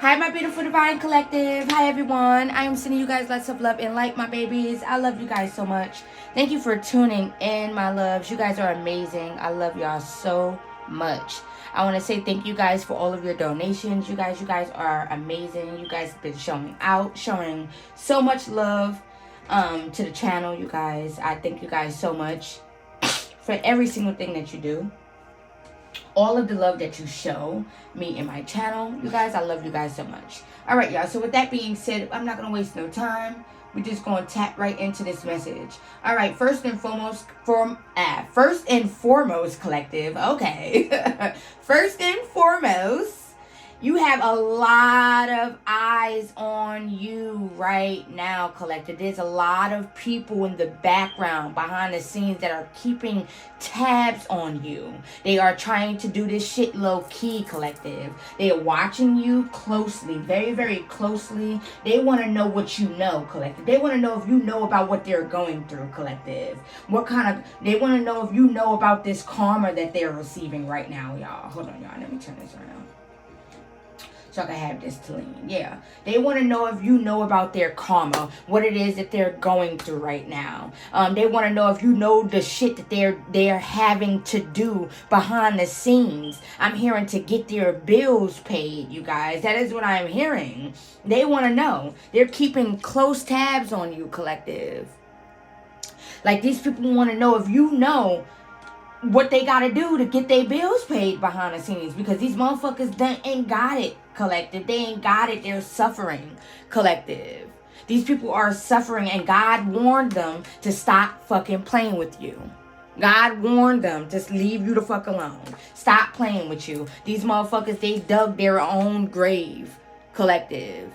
Hi, my beautiful divine collective. Hi, everyone. I am sending you guys lots of love and light, my babies. I love you guys so much. Thank you for tuning in, my loves. You guys are amazing. I love y'all so much. I want to say thank you guys for all of your donations. You guys are amazing. You guys have been showing so much love to the channel, you guys. I thank you guys so much for every single thing that you do. All of the love that you show me in my channel. You guys, I love you guys so much. All right, y'all. So with that being said, I'm not going to waste no time. We're just going to tap right into this message. All right. First and foremost, collective. Okay. First and foremost, you have a lot of eyes on you right now, collective. There's a lot of people in the background, behind the scenes, that are keeping tabs on you. They are trying to do this shit low-key, collective. They are watching you closely, very, very closely. They want to know what you know, collective. They want to know if you know about what they're going through, collective. They want to know if you know about this karma that they're receiving right now, y'all. Hold on, y'all. Let me turn this around so I can have this clean. Yeah. They want to know if you know about their karma, what it is that they're going through right now. They want to know if you know the shit that they're having to do behind the scenes. I'm hearing to get their bills paid, you guys. That is what I'm hearing. They want to know. They're keeping close tabs on you, collective. Like, these people want to know if you know what they got to do to get their bills paid behind the scenes, because these motherfuckers ain't got it, collective. They ain't got it. They're suffering, collective. These people are suffering, and God warned them to stop fucking playing with you. God warned them to leave you the fuck alone. Stop playing with you. These motherfuckers, they dug their own grave, collective.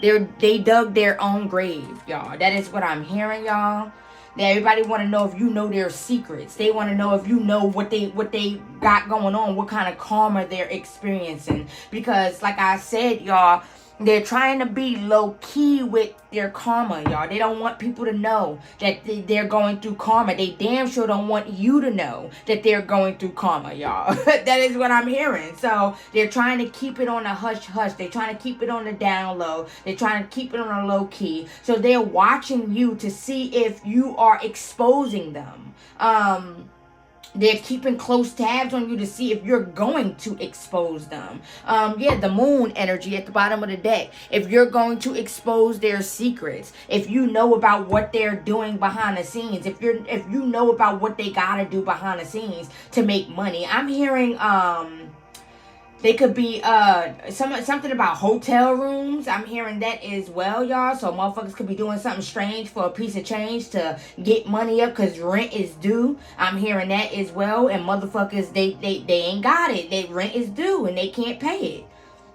They dug their own grave, y'all. That is what I'm hearing, y'all. Everybody want to know if you know their secrets. They want to know if you know what they got going on, what kind of karma they're experiencing. Because, like I said, y'all, they're trying to be low-key with their karma, y'all. They don't want people to know that they're going through karma. They damn sure don't want you to know that they're going through karma, y'all. That is what I'm hearing. So they're trying to keep it on the hush-hush. They're trying to keep it on the down low. They're trying to keep it on a low-key. So they're watching you to see if you are exposing them. They're keeping close tabs on you to see if you're going to expose them. Yeah, the moon energy at the bottom of the deck. If you're going to expose their secrets, if you know about what they're doing behind the scenes, if you know about what they gotta do behind the scenes to make money. I'm hearing they could be something about hotel rooms. I'm hearing that as well, y'all. So motherfuckers could be doing something strange for a piece of change to get money up because rent is due. I'm hearing that as well. And motherfuckers, they ain't got it. Their rent is due and they can't pay it.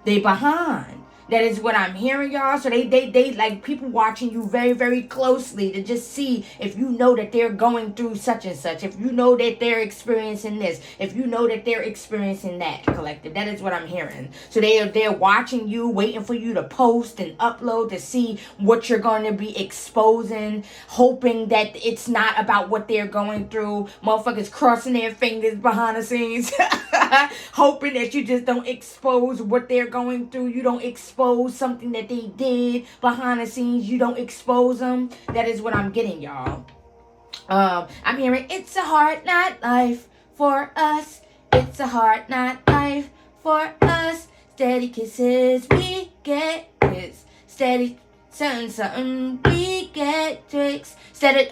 They behind. That is what I'm hearing, y'all. So they like people watching you very, very closely to just see if you know that they're going through such and such. If you know that they're experiencing this. If you know that they're experiencing that, collective. That is what I'm hearing. So they're watching you, waiting for you to post and upload to see what you're going to be exposing, hoping that it's not about what they're going through. Motherfuckers crossing their fingers behind the scenes, hoping that you just don't expose what they're going through. You don't expose something that they did behind the scenes. You don't expose them. That is what I'm getting, y'all. I'm hearing it's a hard not life for us. It's a hard not life for us. Steady kisses, we get hits. Steady something, we get tricks. Steady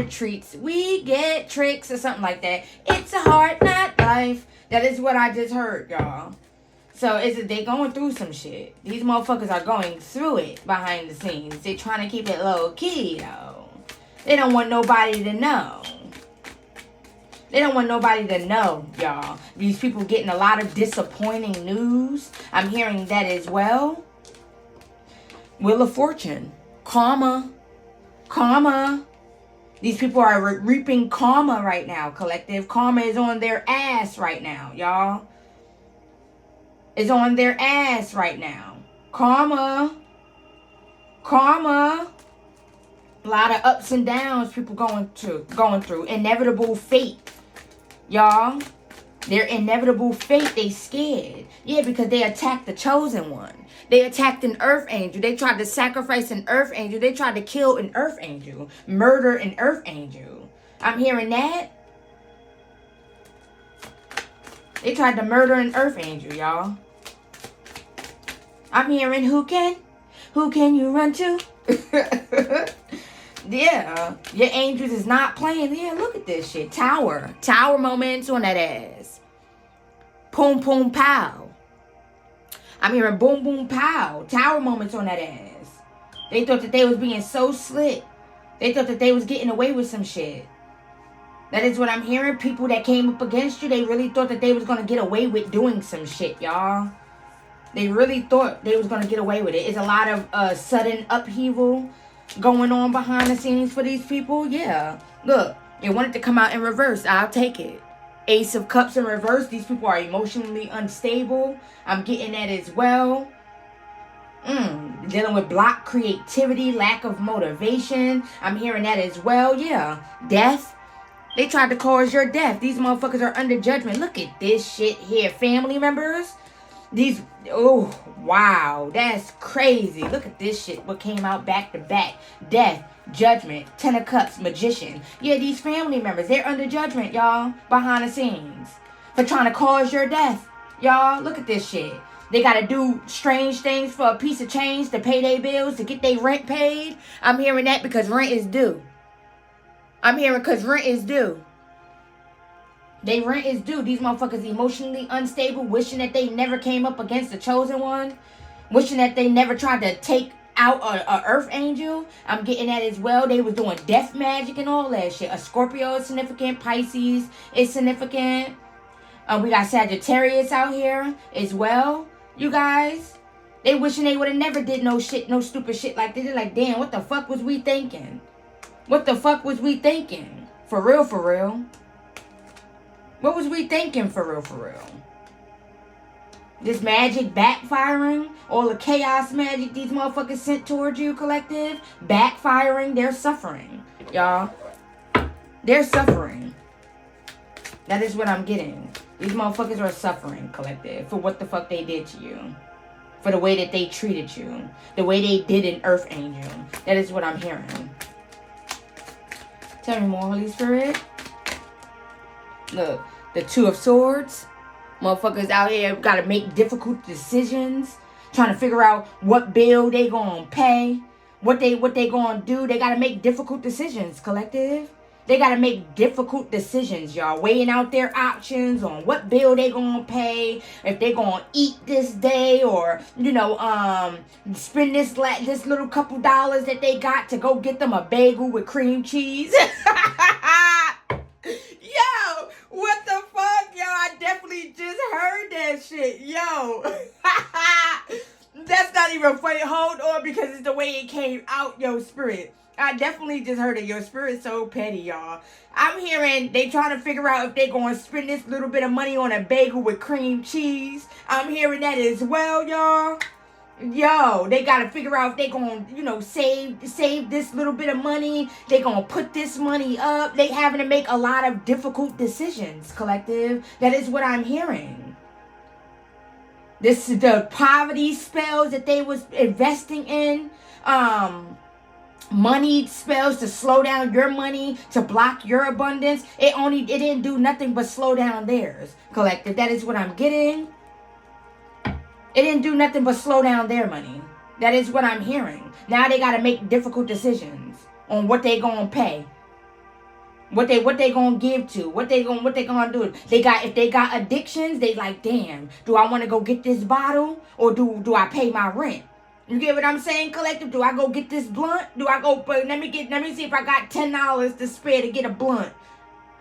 treats, we get tricks, or something like that. It's a hard not life. That is what I just heard, y'all. So they going through some shit. These motherfuckers are going through it behind the scenes. They trying to keep it low key, though. They don't want nobody to know. They don't want nobody to know, y'all. These people getting a lot of disappointing news. I'm hearing that as well. Wheel of Fortune. Karma. These people are reaping karma right now, collective. Karma is on their ass right now, y'all. Is on their ass right now. Karma. A lot of ups and downs people going through. Inevitable fate. Y'all. Their inevitable fate, they scared. Yeah, because they attacked the chosen one. They attacked an earth angel. They tried to sacrifice an earth angel. They tried to kill an earth angel. Murder an earth angel. I'm hearing that. They tried to murder an earth angel, y'all. I'm hearing who can you run to? Yeah, your angels is not playing. Yeah, look at this shit. Tower moments on that ass. Boom, boom, pow. I'm hearing boom, boom, pow. Tower moments on that ass. They thought that they was being so slick. They thought that they was getting away with some shit. That is what I'm hearing. People that came up against you, they really thought that they was going to get away with doing some shit, y'all. They really thought they was going to get away with it. It's a lot of sudden upheaval going on behind the scenes for these people. Yeah. Look, they wanted to come out in reverse. I'll take it. Ace of Cups in reverse. These people are emotionally unstable. I'm getting that as well. Dealing with blocked creativity, lack of motivation. I'm hearing that as well. Yeah. Death. They tried to cause your death. These motherfuckers are under judgment. Look at this shit here. Family members. These, oh, wow. That's crazy. Look at this shit. What came out back to back. Death, judgment, 10 of Cups, magician. Yeah, these family members, they're under judgment, y'all. Behind the scenes. For trying to cause your death. Y'all, look at this shit. They got to do strange things for a piece of change to pay their bills, to get their rent paid. I'm hearing that because rent is due. I'm hearing because rent is due. They rent is due. These motherfuckers emotionally unstable, wishing that they never came up against the chosen one. Wishing that they never tried to take out a earth angel. I'm getting that as well. They was doing death magic and all that shit. A Scorpio is significant. Pisces is significant. We got Sagittarius out here as well. You guys. They wishing they would have never did no shit, no stupid shit like this. They're like, damn, what the fuck was we thinking? What the fuck was we thinking? For real, for real. What was we thinking for real, for real? This magic backfiring. All the chaos magic these motherfuckers sent towards you, collective. Backfiring. They're suffering. Y'all. They're suffering. That is what I'm getting. These motherfuckers are suffering, collective. For what the fuck they did to you. For the way that they treated you. The way they did an earth angel. That is what I'm hearing. Tell me more, Holy Spirit. Look, the Two of Swords. Motherfuckers out here got to make difficult decisions. Trying to figure out what bill they gonna pay. What they gonna do. They got to make difficult decisions, collective. They got to make difficult decisions, y'all. Weighing out their options on what bill they gonna pay. If they gonna eat this day or, you know, spend this little couple dollars that they got to go get them a bagel with cream cheese. Yo, what the fuck, yo? I definitely just heard that shit, yo. That's not even funny. Hold on, because it's the way it came out, yo, spirit. I definitely just heard it. Your spirit's so petty, y'all. I'm hearing they trying to figure out if they going to spend this little bit of money on a bagel with cream cheese. I'm hearing that as well, y'all. Yo, they got to figure out if they going to, you know, save this little bit of money. They going to put this money up. They having to make a lot of difficult decisions, collective. That is what I'm hearing. This is the poverty spells that they was investing in. Money spells to slow down your money, to block your abundance. It didn't do nothing but slow down theirs, collective. That is what I'm getting. It didn't do nothing but slow down their money. That is what I'm hearing. Now they got to make difficult decisions on what they gonna pay, what they gonna give to, what they gonna do. If they got addictions, they like, damn, do I want to go get this bottle or do I pay my rent? You get what I'm saying, collective? Do I go get this blunt? Do I go? But let me see if I got $10 to spare to get a blunt.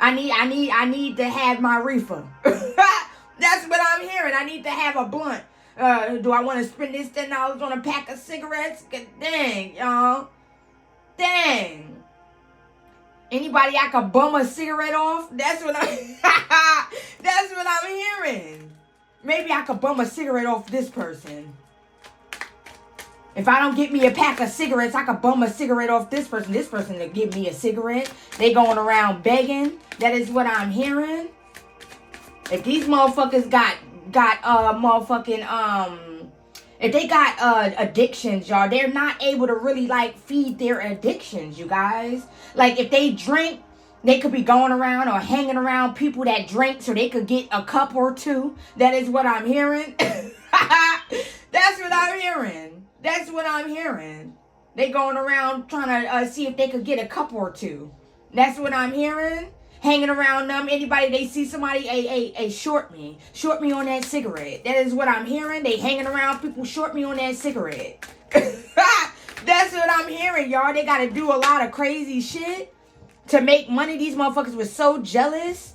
I need to have my reefer. That's what I'm hearing. I need to have a blunt. Do I want to spend this $10 on a pack of cigarettes? Dang, y'all. Dang. Anybody I could bum a cigarette off? That's what I'm hearing. Maybe I could bum a cigarette off this person. If I don't get me a pack of cigarettes, I could bum a cigarette off this person. This person to give me a cigarette. They going around begging. That is what I'm hearing. If these motherfuckers got if they got addictions, y'all, they're not able to really like feed their addictions, you guys. Like if they drink, they could be going around or hanging around people that drink so they could get a cup or two. That is what I'm hearing. That's what I'm hearing. That's what I'm hearing. They going around trying to see if they could get a cup or two. That's what I'm hearing. Hanging around them. Anybody they see somebody, hey, short me on that cigarette. That is what I'm hearing. They hanging around people, short me on that cigarette. That's what I'm hearing, y'all. They got to do a lot of crazy shit to make money. These motherfuckers were so jealous.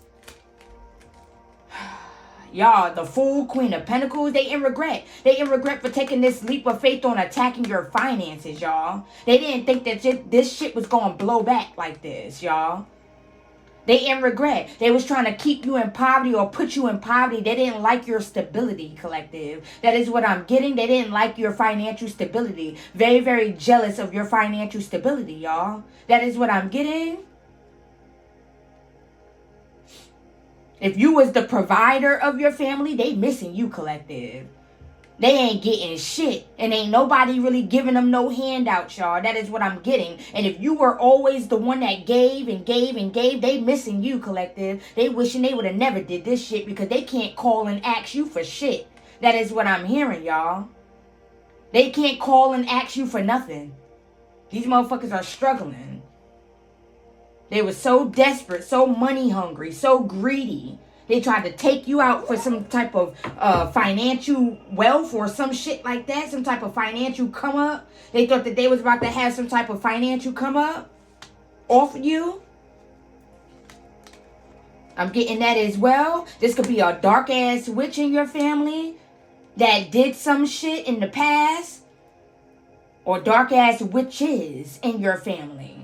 Y'all, the Fool, Queen of Pentacles, they in regret. They in regret for taking this leap of faith on attacking your finances, y'all. They didn't think that this shit was going to blow back like this, y'all. They in regret. They was trying to keep you in poverty or put you in poverty. They didn't like your stability, collective. That is what I'm getting. They didn't like your financial stability. Very, very jealous of your financial stability, y'all. That is what I'm getting. If you was the provider of your family, they missing you, collective. They ain't getting shit. And ain't nobody really giving them no handouts, y'all. That is what I'm getting. And if you were always the one that gave and gave and gave, they missing you, collective. They wishing they would have never did this shit because they can't call and ask you for shit. That is what I'm hearing, y'all. They can't call and ask you for nothing. These motherfuckers are struggling. They were so desperate, so money hungry, so greedy. They tried to take you out for some type of financial wealth or some shit like that. Some type of financial come up. They thought that they was about to have some type of financial come up off of you. I'm getting that as well. This could be a dark ass witch in your family that did some shit in the past. Or dark ass witches in your family.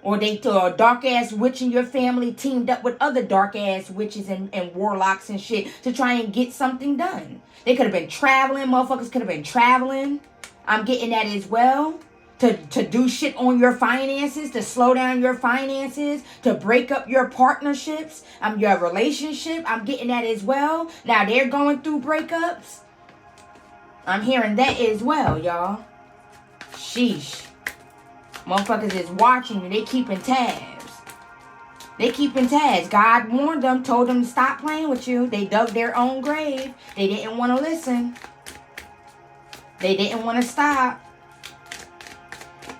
Or they throw a dark-ass witch in your family teamed up with other dark-ass witches and warlocks and shit to try and get something done. They could have been traveling. Motherfuckers could have been traveling. I'm getting that as well. To do shit on your finances. To slow down your finances. To break up your partnerships. Your relationship. I'm getting that as well. Now they're going through breakups. I'm hearing that as well, y'all. Sheesh. Motherfuckers is watching you. They keeping tabs. They keeping tabs. God warned them, told them to stop playing with you. They dug their own grave. They didn't want to listen. They didn't want to stop.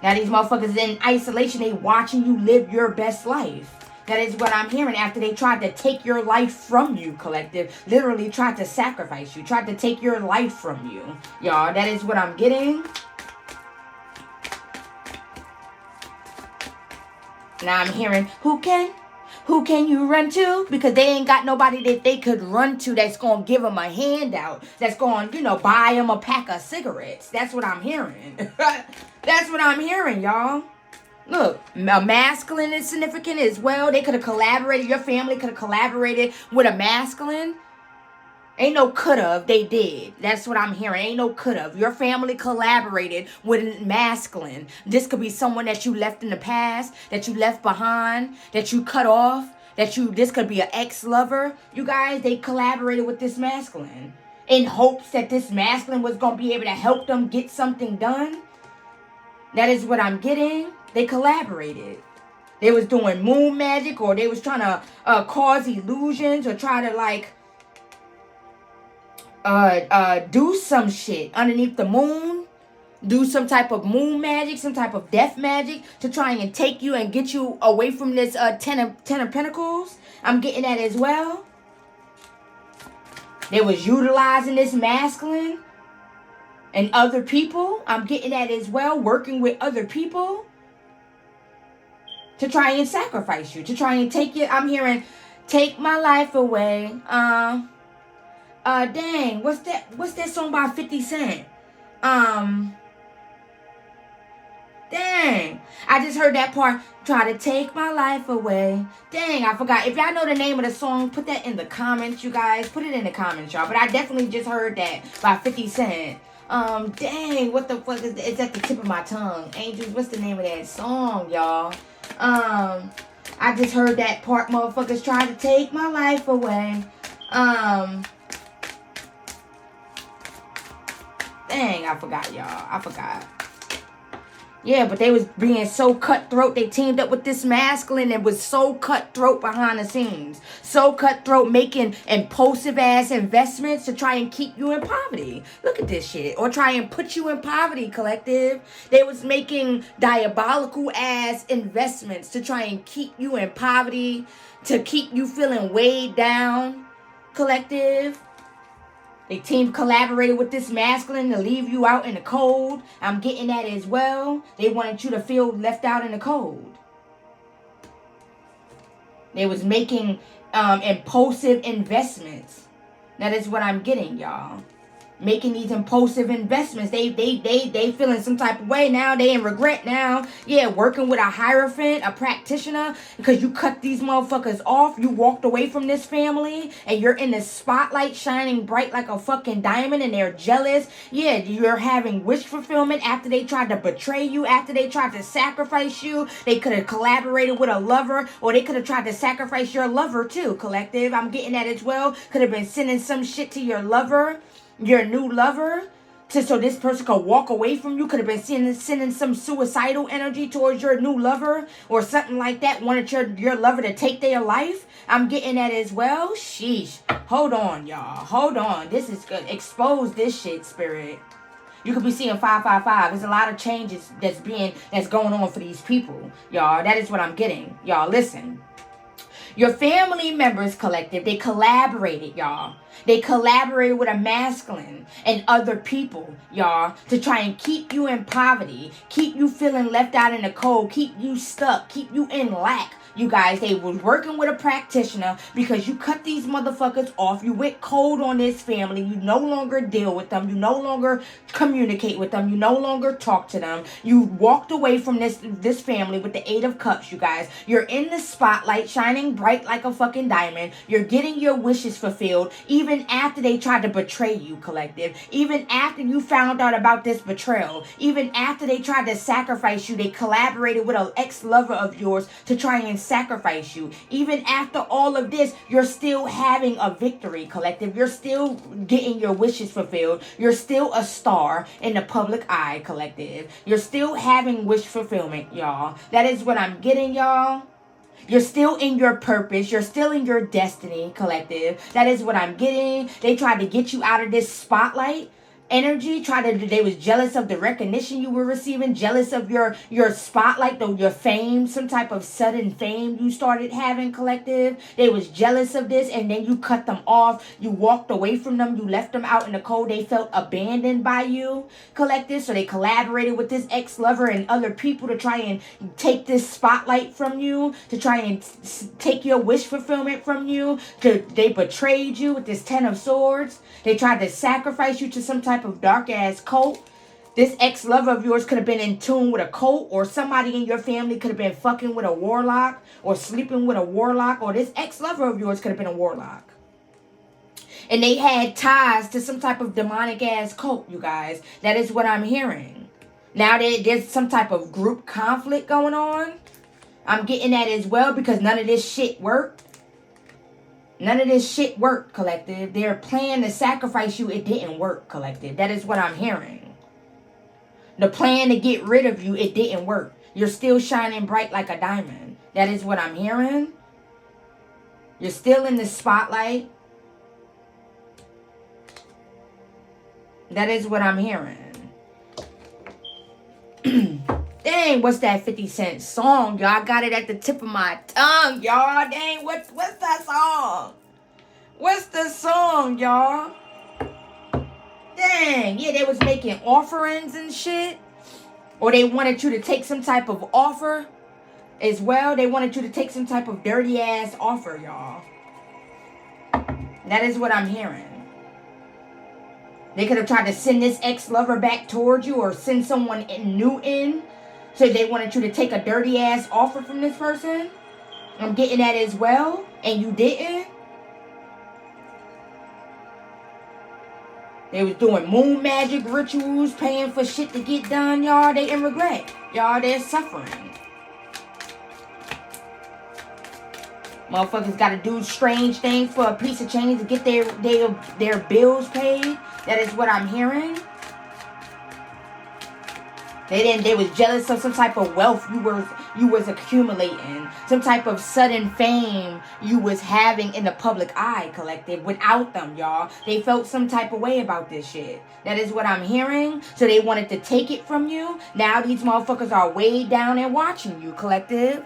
Now these motherfuckers in isolation, they watching you live your best life. That is what I'm hearing after they tried to take your life from you, collective. Literally tried to sacrifice you. Tried to take your life from you. Y'all, that is what I'm getting. Now I'm hearing, who can you run to? Because they ain't got nobody that they could run to that's going to give them a handout. That's going to, buy them a pack of cigarettes. That's what I'm hearing. That's what I'm hearing, y'all. Look, a masculine is significant as well. They could have collaborated. Your family could have collaborated with a masculine. Ain't no could've, they did. That's what I'm hearing. Ain't no could've. Your family collaborated with a masculine. This could be someone that you left in the past, that you left behind, that you cut off, this could be an ex-lover. You guys, they collaborated with this masculine in hopes that this masculine was going to be able to help them get something done. That is what I'm getting. They collaborated. They was doing moon magic, or they was trying to cause illusions, or try to do some shit underneath the moon, do some type of moon magic, some type of death magic to try and take you and get you away from this ten of Pentacles. I'm getting that as well. They was utilizing this masculine and other people. I'm getting that as well, working with other people to try and sacrifice you, to try and take you. I'm hearing, take my life away. Dang, what's that song by 50 Cent? Dang, I just heard that part. Try to take my life away. Dang, I forgot. If y'all know the name of the song, put that in the comments, you guys. Put it in the comments, y'all. But I definitely just heard that by 50 Cent. Dang, what the fuck is that? It's at the tip of my tongue. Angels, what's the name of that song, y'all? I just heard that part. Motherfuckers try to take my life away. Dang, I forgot, y'all. I forgot. Yeah, but they was being so cutthroat. They teamed up with this masculine and was so cutthroat behind the scenes. So cutthroat, making impulsive ass investments to try and keep you in poverty. Look at this shit. Or try and put you in poverty, collective. They was making diabolical ass investments to try and keep you in poverty. To keep you feeling weighed down, collective. They team collaborated with this masculine to leave you out in the cold. I'm getting that as well. They wanted you to feel left out in the cold. They was making impulsive investments. That is what I'm getting, y'all. Making these impulsive investments. They feeling some type of way now. They in regret now. Yeah, working with a hierophant, a practitioner, because you cut these motherfuckers off. You walked away from this family, and you're in the spotlight shining bright like a fucking diamond, and they're jealous. Yeah, you're having wish fulfillment after they tried to betray you, after they tried to sacrifice you. They could have collaborated with a lover, or they could have tried to sacrifice your lover too, collective. I'm getting that as well. Could have been sending some shit to your lover. Your new lover, so this person could walk away from you. Could have been sending some suicidal energy towards your new lover or something like that. Wanted your lover to take their life. I'm getting that as well. Sheesh. Hold on, y'all. Hold on. This is good. Expose this shit, spirit. You could be seeing 555. There's a lot of changes that's going on for these people, y'all. That is what I'm getting. Y'all, listen. Your family members, collective, they collaborated, y'all. They collaborated with a masculine and other people, y'all, to try and keep you in poverty, keep you feeling left out in the cold, keep you stuck, keep you in lack. You guys, they was working with a practitioner because you cut these motherfuckers off. You went cold on this family. You no longer deal with them. You no longer communicate with them. You no longer talk to them. You walked away from this family with the 8 of Cups, you guys. You're in the spotlight, shining bright like a fucking diamond. You're getting your wishes fulfilled, even after they tried to betray you, collective. Even after you found out about this betrayal. Even after they tried to sacrifice you, they collaborated with an ex-lover of yours to try and sacrifice you. Even after all of this, you're still having a victory, collective. You're still getting your wishes fulfilled. You're still a star in the public eye, collective. You're still having wish fulfillment, y'all. That is what I'm getting, y'all. You're still in your purpose. You're still in your destiny, collective. That is what I'm getting. They tried to get you out of this spotlight energy. They was jealous of the recognition you were receiving, jealous of your spotlight, your fame, some type of sudden fame you started having, collective. They was jealous of this, and then you cut them off. You walked away from them. You left them out in the cold. They felt abandoned by you, collective. So they collaborated with this ex-lover and other people to try and take this spotlight from you, to try and take your wish fulfillment from you. They betrayed you with this 10 of Swords. They tried to sacrifice you to some type of dark ass cult. This ex-lover of yours could have been in tune with a cult, or somebody in your family could have been fucking with a warlock or sleeping with a warlock, or this ex-lover of yours could have been a warlock. And they had ties to some type of demonic ass cult, you guys. That is what I'm hearing. Now there's some type of group conflict going on. I'm getting that as well, because none of this shit worked. None of this shit worked, collective. Their plan to sacrifice you, it didn't work, collective. That is what I'm hearing. The plan to get rid of you, it didn't work. You're still shining bright like a diamond. That is what I'm hearing. You're still in the spotlight. That is what I'm hearing. Dang, what's that 50 Cent song, y'all? I got it at the tip of my tongue, y'all. Dang, what's that song? What's the song, y'all? Dang, yeah, they was making offerings and shit. Or they wanted you to take some type of offer as well. They wanted you to take some type of dirty ass offer, y'all. That is what I'm hearing. They could have tried to send this ex-lover back towards you, or send someone new in. So they wanted you to take a dirty ass offer from this person. I'm getting that as well. And you didn't. They was doing moon magic rituals, paying for shit to get done, y'all. They in regret. Y'all, they're suffering. Motherfuckers got to do strange things for a piece of change to get their bills paid. That is what I'm hearing. They was jealous of some type of wealth you was accumulating, some type of sudden fame you was having in the public eye, collective, without them, y'all. They felt some type of way about this shit. That is what I'm hearing. So they wanted to take it from you. Now these motherfuckers are way down and watching you, collective.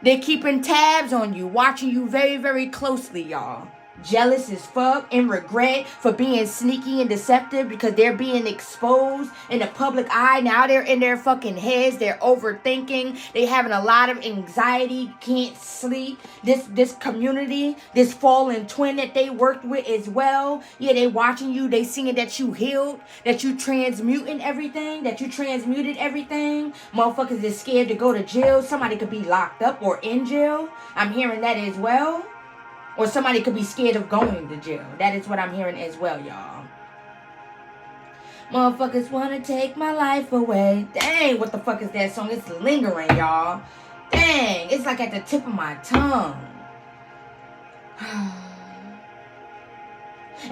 They're keeping tabs on you, watching you very, very closely, y'all. Jealous as fuck and regret for being sneaky and deceptive because they're being exposed in the public eye. Now they're in their fucking heads. They're overthinking. They having a lot of anxiety. Can't sleep. This community, this fallen twin that they worked with as well. Yeah, they watching you. They seeing that you healed, that you transmuted everything. Motherfuckers is scared to go to jail. Somebody could be locked up or in jail. I'm hearing that as well. Or somebody could be scared of going to jail. That is what I'm hearing as well, y'all. Motherfuckers want to take my life away. Dang, what the fuck is that song? It's lingering, y'all. Dang, it's like at the tip of my tongue.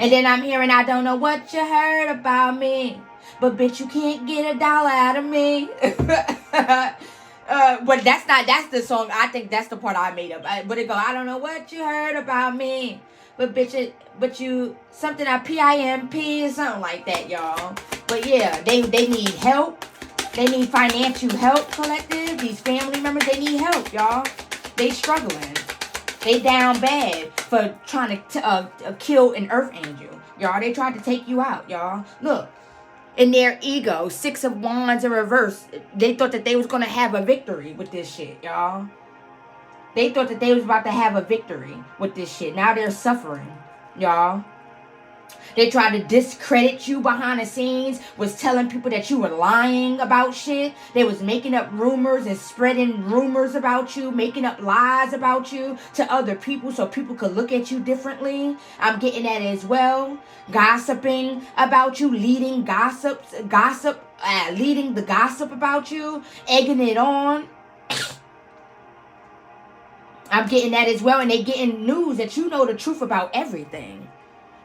And then I'm hearing, I don't know what you heard about me, but bitch, you can't get $1 out of me. But that's the song. I think that's the part I made up. But it go, I don't know what you heard about me, but bitch, something a PIMP or something like that, y'all. But yeah, they need help. They need financial help, collective. These family members, they need help, y'all. They struggling. They down bad for trying to kill an earth angel, y'all. They tried to take you out, y'all. Look. In their ego, 6 of Wands in reverse, they thought that they was going to have a victory with this shit, y'all. They thought that they was about to have a victory with this shit. Now they're suffering, y'all. They tried to discredit you behind the scenes, was telling people that you were lying about shit. They was making up rumors and spreading rumors about you, making up lies about you to other people so people could look at you differently. I'm getting that as well. Gossiping about you, leading the gossip about you, egging it on. I'm getting that as well. And they getting news that you know the truth about everything.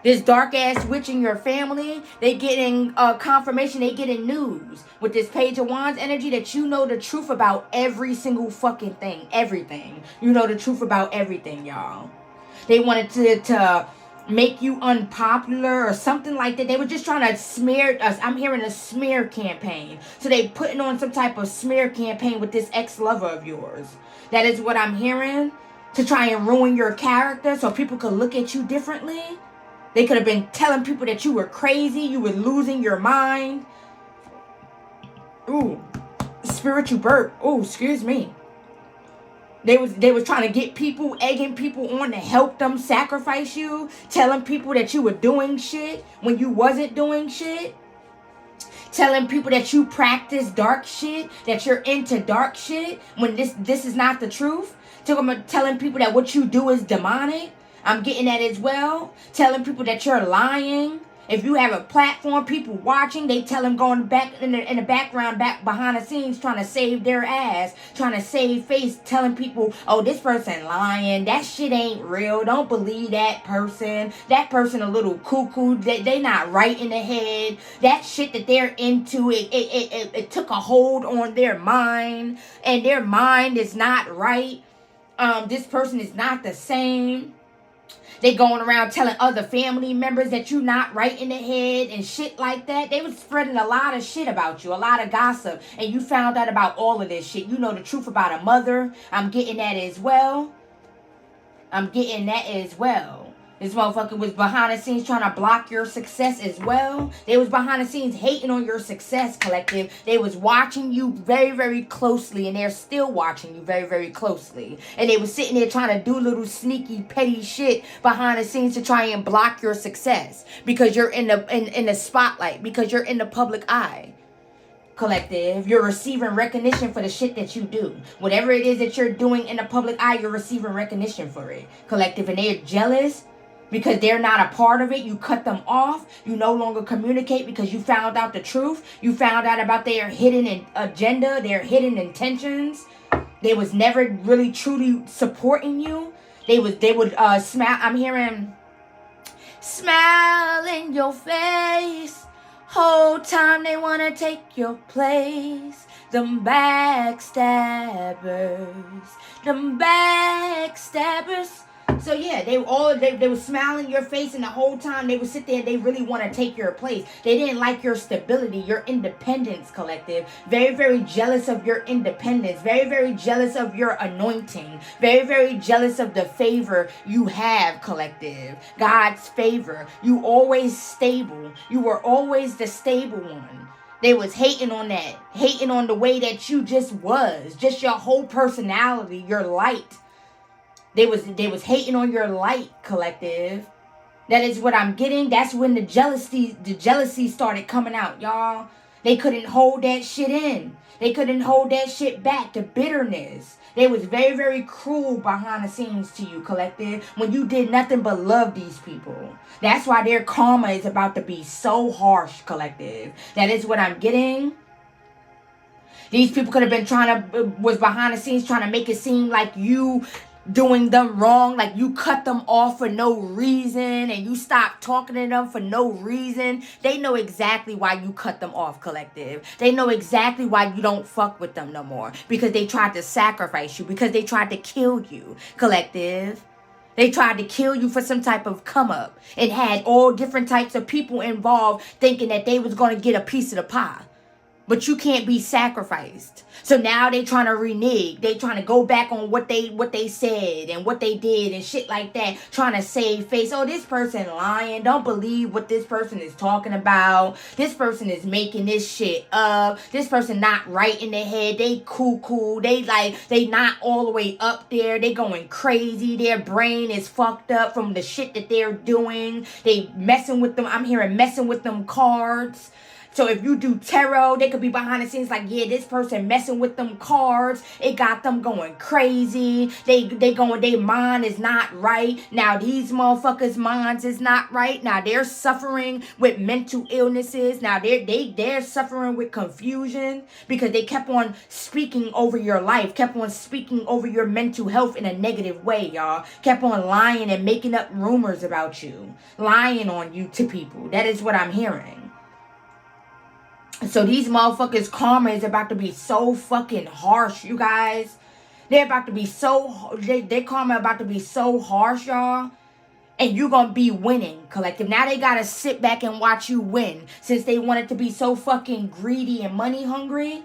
This dark ass witch in your family, they getting confirmation, they getting news with this Page of Wands energy that you know the truth about every single fucking thing, everything. You know the truth about everything, y'all. They wanted to make you unpopular or something like that. They were just trying to smear us. I'm hearing a smear campaign. So they putting on some type of smear campaign with this ex-lover of yours. That is what I'm hearing. To try and ruin your character so people could look at you differently. They could have been telling people that you were crazy, you were losing your mind. Ooh, spiritual burp. Ooh, excuse me. They was trying to get people, egging people on to help them sacrifice you, telling people that you were doing shit when you wasn't doing shit. Telling people that you practice dark shit, that you're into dark shit when this is not the truth. Telling people that what you do is demonic. I'm getting that as well. Telling people that you're lying. If you have a platform, people watching, they tell them going back in the background, back behind the scenes, trying to save their ass, trying to save face, telling people, oh, this person lying. That shit ain't real. Don't believe that person. That person a little cuckoo. They not right in the head. That shit that they're into, it took a hold on their mind, and their mind is not right. This person is not the same. They going around telling other family members that you not right in the head and shit like that. They was spreading a lot of shit about you, a lot of gossip. And you found out about all of this shit. You know the truth about a mother. I'm getting that as well. This motherfucker was behind the scenes trying to block your success as well. They was behind the scenes hating on your success, collective. They was watching you very, very closely, and they're still watching you very, very closely. And they was sitting there trying to do little sneaky, petty shit behind the scenes to try and block your success because you're in the spotlight, because you're in the public eye. Collective, you're receiving recognition for the shit that you do. Whatever it is that you're doing in the public eye, you're receiving recognition for it. Collective, and they're jealous because they're not a part of it. You cut them off. You no longer communicate because you found out the truth. You found out about their hidden agenda, their hidden intentions. They was never really truly supporting you. They would smile. I'm hearing smile in your face. Whole time they wanna take your place. Them backstabbers. Them backstabbers. So yeah, they would smile in your face, and the whole time they would sit there, they really want to take your place. They didn't like your stability, your independence, collective. Very, very jealous of your independence. Very, very jealous of your anointing. Very, very jealous of the favor you have, collective. God's favor. You always stable. You were always the stable one. They was hating on that. Hating on the way that you just was. Just your whole personality, your light. They was hating on your light, collective. That is what I'm getting. That's when the jealousy started coming out, y'all. They couldn't hold that shit in. They couldn't hold that shit back. The bitterness. They was very, very cruel behind the scenes to you, collective, when you did nothing but love these people. That's why their karma is about to be so harsh, collective. That is what I'm getting. These people could have been was behind the scenes trying to make it seem like you doing them wrong, like you cut them off for no reason and you stop talking to them for no reason. They know exactly why you cut them off, collective. They know exactly why you don't fuck with them no more, because they tried to sacrifice you, because they tried to kill you, collective. They tried to kill you for some type of come up and had all different types of people involved thinking that they was going to get a piece of the pie. But you can't be sacrificed. So now they trying to renege. They trying to go back on what they said and what they did and shit like that. Trying to save face. Oh, this person lying. Don't believe what this person is talking about. This person is making this shit up. This person not right in their head. They cool. They not all the way up there. They going crazy. Their brain is fucked up from the shit that they're doing. They messing with them. I'm hearing messing with them cards. So if you do tarot, they could be behind the scenes like, yeah, this person messing with them cards. It got them going crazy. Their mind is not right. Now these motherfuckers' minds is not right. Now they're suffering with mental illnesses. Now they're suffering with confusion because they kept on speaking over your life, kept on speaking over your mental health in a negative way, y'all. Kept on lying and making up rumors about you, lying on you to people. That is what I'm hearing. So these motherfuckers' karma is about to be so fucking harsh, you guys. They're about to be their karma about to be so harsh, y'all. And you're going to be winning, collective. Now they got to sit back and watch you win. Since they wanted to be so fucking greedy and money hungry.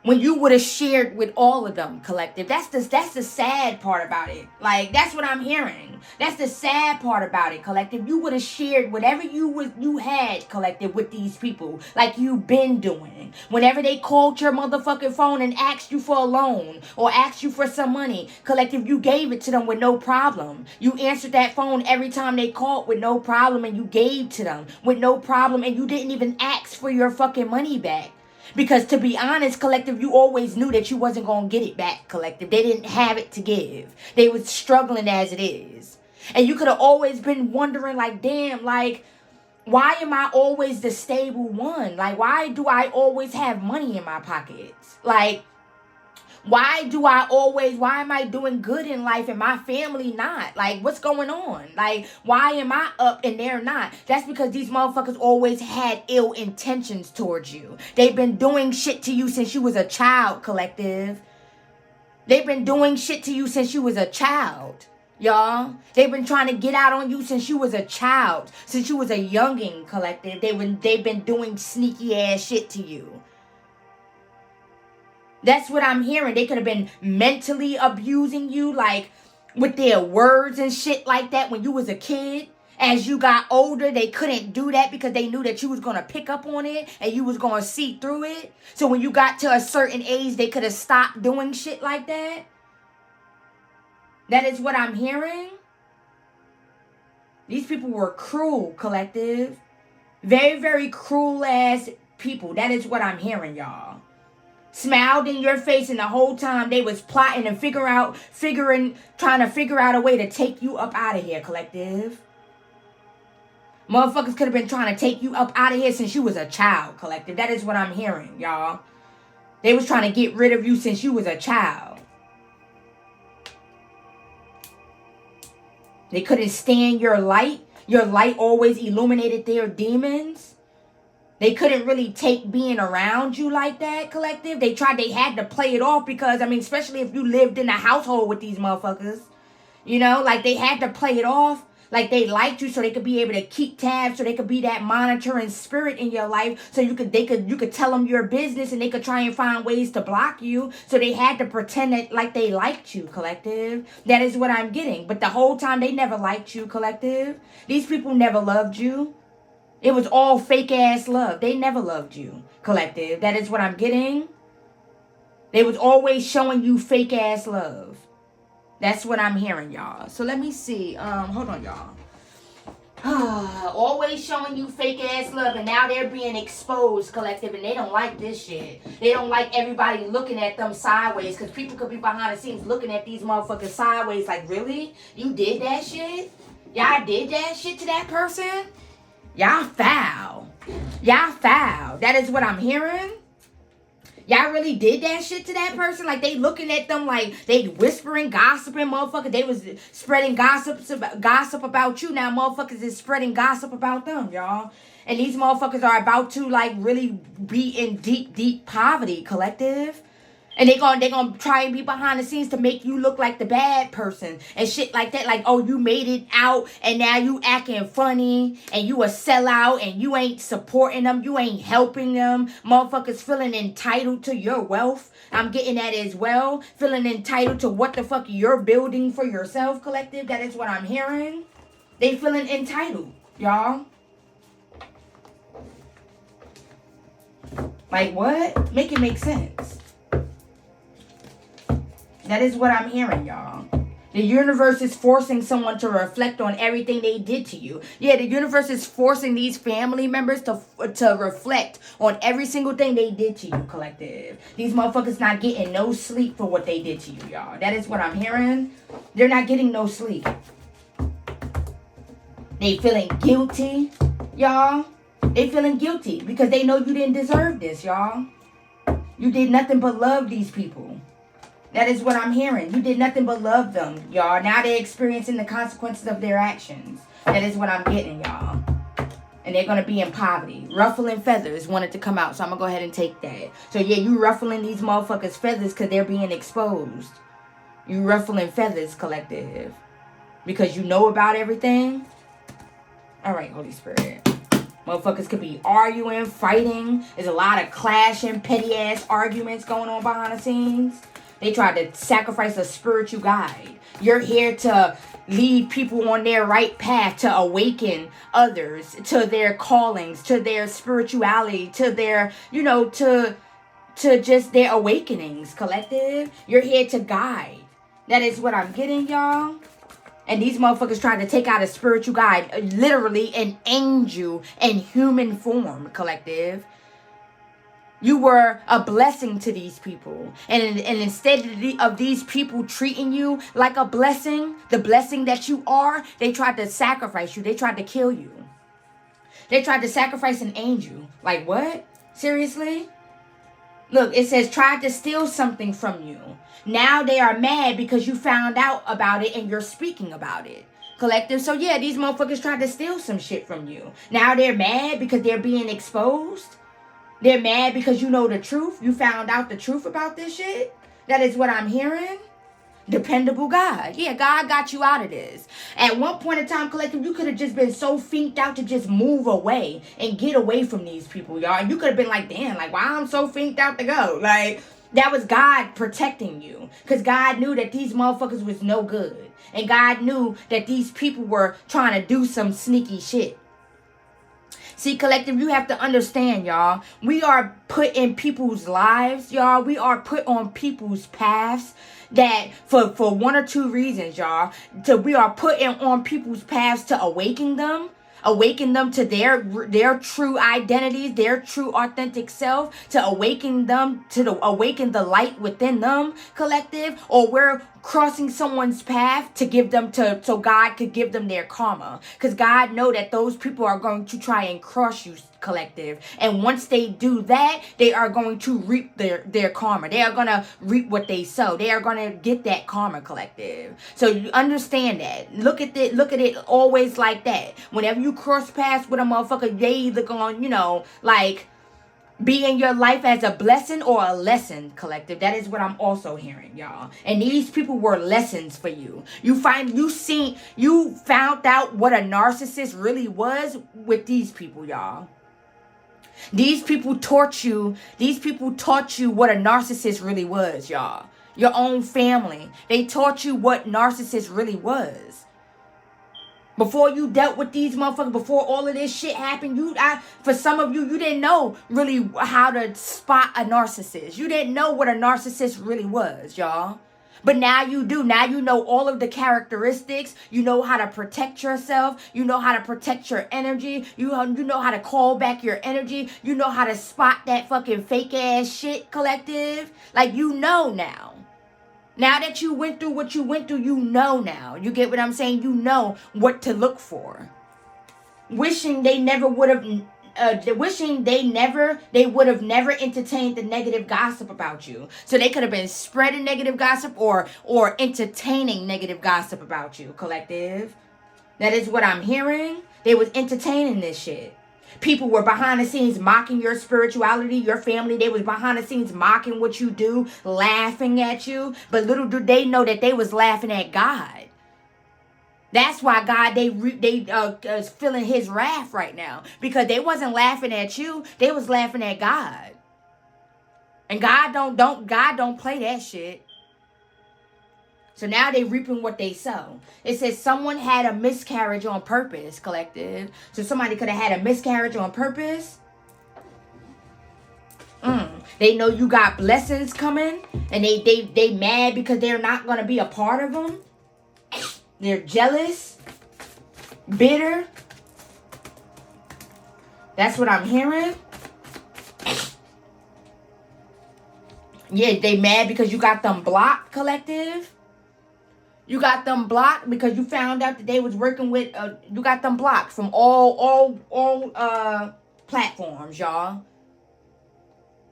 When you would have shared with all of them, collective. That's the sad part about it. Like, that's what I'm hearing. That's the sad part about it, collective. You would have shared whatever you had, collective, with these people. Like you've been doing. Whenever they called your motherfucking phone and asked you for a loan or asked you for some money, collective, you gave it to them with no problem. You answered that phone every time they called with no problem, and you gave to them with no problem, and you didn't even ask for your fucking money back. Because to be honest, collective, you always knew that you wasn't going to get it back, collective. They didn't have it to give. They was struggling as it is. And you could have always been wondering, like, damn, like, why am I always the stable one? Like, why do I always have money in my pockets? Like, why am I doing good in life and my family not? Like, what's going on? Like, why am I up and they're not? That's because these motherfuckers always had ill intentions towards you. They've been doing shit to you since you was a child, collective. They've been doing shit to you since you was a child, y'all. They've been trying to get out on you since you was a child, since you was a youngin', collective. They've been doing sneaky ass shit to you. That's what I'm hearing. They could have been mentally abusing you, like with their words and shit like that when you was a kid. As you got older, they couldn't do that because they knew that you was going to pick up on it and you was going to see through it. So when you got to a certain age, they could have stopped doing shit like that. That is what I'm hearing. These people were cruel, collective. Very, very cruel ass people. That is what I'm hearing, y'all. Smiled in your face, and the whole time they was plotting and trying to figure out a way to take you up out of here, collective. Motherfuckers could have been trying to take you up out of here since you was a child, collective. That is what I'm hearing, y'all. They was trying to get rid of you since you was a child. They couldn't stand your light. Your light always illuminated their demons. They couldn't really take being around you like that, collective. They had to play it off because, I mean, especially if you lived in a household with these motherfuckers. You know, like they had to play it off. Like they liked you so they could be able to keep tabs, so they could be that monitoring spirit in your life. So you could tell them your business and they could try and find ways to block you. So they had to pretend that like they liked you, collective. That is what I'm getting. But the whole time they never liked you, collective. These people never loved you. It was all fake ass love. They never loved you, collective. That is what I'm getting. They was always showing you fake ass love. That's what I'm hearing, y'all. So let me see. Hold on, y'all. Always showing you fake ass love, and now they're being exposed, collective, and they don't like this shit. They don't like everybody looking at them sideways, because people could be behind the scenes looking at these motherfuckers sideways like, really? You did that shit? Y'all did that shit to that person? Y'all foul. Y'all foul. That is what I'm hearing. Y'all really did that shit to that person? Like, they looking at them like they whispering, gossiping, motherfucker. They was spreading gossip about you. Now motherfuckers is spreading gossip about them, y'all. And these motherfuckers are about to, like, really be in deep, deep poverty, collective. And they gonna try and be behind the scenes to make you look like the bad person and shit like that. Like, oh, you made it out and now you acting funny and you a sellout and you ain't supporting them. You ain't helping them. Motherfuckers feeling entitled to your wealth. I'm getting that as well. Feeling entitled to what the fuck you're building for yourself, collective. That is what I'm hearing. They feeling entitled, y'all. Like, what? Make it make sense. That is what I'm hearing, y'all. The universe is forcing someone to reflect on everything they did to you. Yeah, the universe is forcing these family members to reflect on every single thing they did to you, collective. These motherfuckers not getting no sleep for what they did to you, y'all. That is what I'm hearing. They're not getting no sleep. They feeling guilty, y'all. They feeling guilty because they know you didn't deserve this, y'all. You did nothing but love these people. That is what I'm hearing. You did nothing but love them, y'all. Now they're experiencing the consequences of their actions. That is what I'm getting, y'all. And they're going to be in poverty. Ruffling feathers wanted to come out, so I'm going to go ahead and take that. So, yeah, you ruffling these motherfuckers' feathers because they're being exposed. You ruffling feathers, collective. Because you know about everything. All right, Holy Spirit. Motherfuckers could be arguing, fighting. There's a lot of clashing, petty-ass arguments going on behind the scenes. They tried to sacrifice a spiritual guide. You're here to lead people on their right path, to awaken others to their callings, to their spirituality, to their, to just their awakenings, collective. You're here to guide. That is what I'm getting, y'all. And these motherfuckers trying to take out a spiritual guide, literally an angel in human form, collective. You were a blessing to these people. And instead of these people treating you like a blessing, the blessing that you are, they tried to sacrifice you. They tried to kill you. They tried to sacrifice an angel. Like, what? Seriously? Look, it says tried to steal something from you. Now they are mad because you found out about it and you're speaking about it. Collective. So yeah, these motherfuckers tried to steal some shit from you. Now they're mad because they're being exposed. They're mad because you know the truth. You found out the truth about this shit. That is what I'm hearing. Dependable God. Yeah, God got you out of this. At one point in time, collective, you could have just been so fiended out to just move away and get away from these people, y'all. And you could have been like, damn, like, why I'm so fiended out to go? Like, that was God protecting you. Because God knew that these motherfuckers was no good. And God knew that these people were trying to do some sneaky shit. See, collective, you have to understand, y'all. We are put in people's lives, y'all. We are put on people's paths that for one or two reasons, y'all. We are put on people's paths to awaken them to their true identities, their true authentic self, to awaken them, awaken the light within them, collective, or we're crossing someone's path to give them so God could give them their karma. Because God know that those people are going to try and cross you, collective. And once they do that, they are going to reap their karma. They are going to reap what they sow. They are going to get that karma, collective. So you understand that. Look at it always like that. Whenever you cross paths with a motherfucker, they either going, like, be in your life as a blessing or a lesson, collective. That is what I'm also hearing, y'all. And these people were lessons for you. You found out what a narcissist really was with these people, y'all. These people taught you what a narcissist really was, y'all. Your own family. They taught you what narcissist really was. Before you dealt with these motherfuckers, before all of this shit happened, for some of you, you didn't know really how to spot a narcissist. You didn't know what a narcissist really was, y'all. But now you do. Now you know all of the characteristics. You know how to protect yourself. You know how to protect your energy. You know how to call back your energy. You know how to spot that fucking fake ass shit, collective. Like, you know now. Now that you went through what you went through, you know now. You get what I'm saying? You know what to look for. Wishing they would have never entertained the negative gossip about you. So they could have been spreading negative gossip or entertaining negative gossip about you, collective. That is what I'm hearing. They was entertaining this shit. People were behind the scenes mocking your spirituality, your family. They was behind the scenes mocking what you do, laughing at you. But little did they know that they was laughing at God. That's why God, they is feeling his wrath right now. Because they wasn't laughing at you. They was laughing at God. And God don't play that shit. So now they reaping what they sow. It says someone had a miscarriage on purpose, collective. So somebody could have had a miscarriage on purpose. They know you got blessings coming. And they mad because they're not going to be a part of them. They're jealous. Bitter. That's what I'm hearing. Yeah, they mad because you got them blocked, collective. You got them blocked because you found out that they was working with, you got them blocked from all platforms, y'all.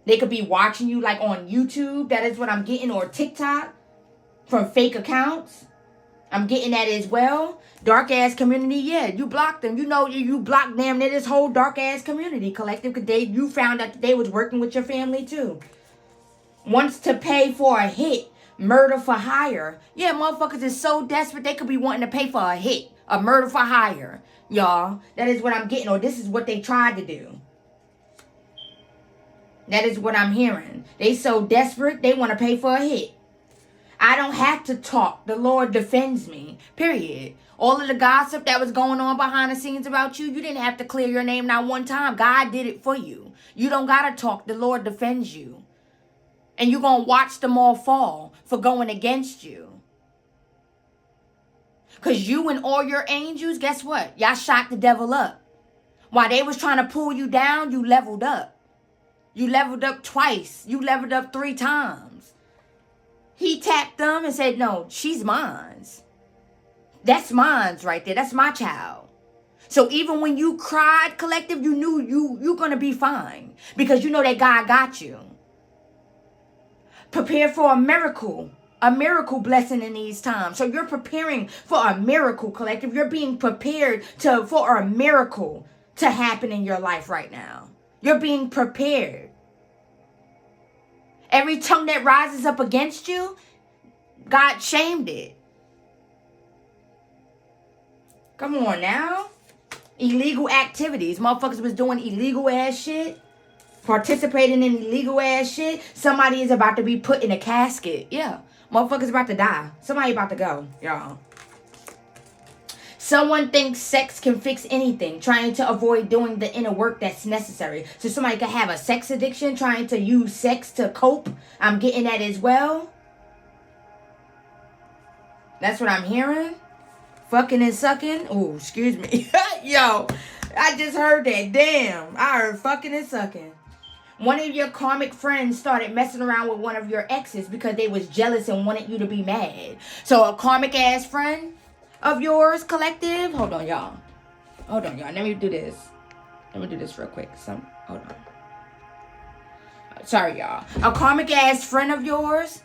They could be watching you like on YouTube. That is what I'm getting. Or TikTok from fake accounts. I'm getting that as well. Dark ass community. Yeah, you blocked them. You know, you blocked them. This whole dark ass community, collective. Because you found out that they was working with your family too. Wants to pay for a hit. Murder for hire. Yeah, motherfuckers is so desperate they could be wanting to pay for a hit. A murder for hire. Y'all. That is what I'm getting. Or this is what they tried to do. That is what I'm hearing. They so desperate they want to pay for a hit. I don't have to talk. The Lord defends me. Period. All of the gossip that was going on behind the scenes about you, you didn't have to clear your name not one time. God did it for you. You don't got to talk. The Lord defends you. And you're going to watch them all fall for going against you. Because you and all your angels, guess what? Y'all shot the devil up. While they was trying to pull you down, you leveled up. You leveled up twice. You leveled up 3 times. He tapped them and said, no, she's mine. That's mine right there. That's my child. So even when you cried, collective, you knew you're going to be fine. Because you know that God got you. Prepare for a miracle blessing in these times. So you're preparing for a miracle, collective. You're being prepared for a miracle to happen in your life right now. You're being prepared. Every tongue that rises up against you, God shamed it. Come on now. Illegal activities. Motherfuckers was doing illegal ass shit. Participating in illegal ass shit. Somebody is about to be put in a casket. Yeah. Motherfuckers about to die. Somebody about to go, y'all. Someone thinks sex can fix anything, trying to avoid doing the inner work that's necessary. So somebody could have a sex addiction, trying to use sex to cope. I'm getting that as well. That's what I'm hearing. Fucking and sucking. Oh, excuse me. Yo, I just heard that. Damn. I heard fucking and sucking. One of your karmic friends started messing around with one of your exes because they was jealous and wanted you to be mad. So a karmic ass friend of yours, collective. Hold on, y'all. Let me do this. Real quick. Hold on. Sorry, y'all. A karmic ass friend of yours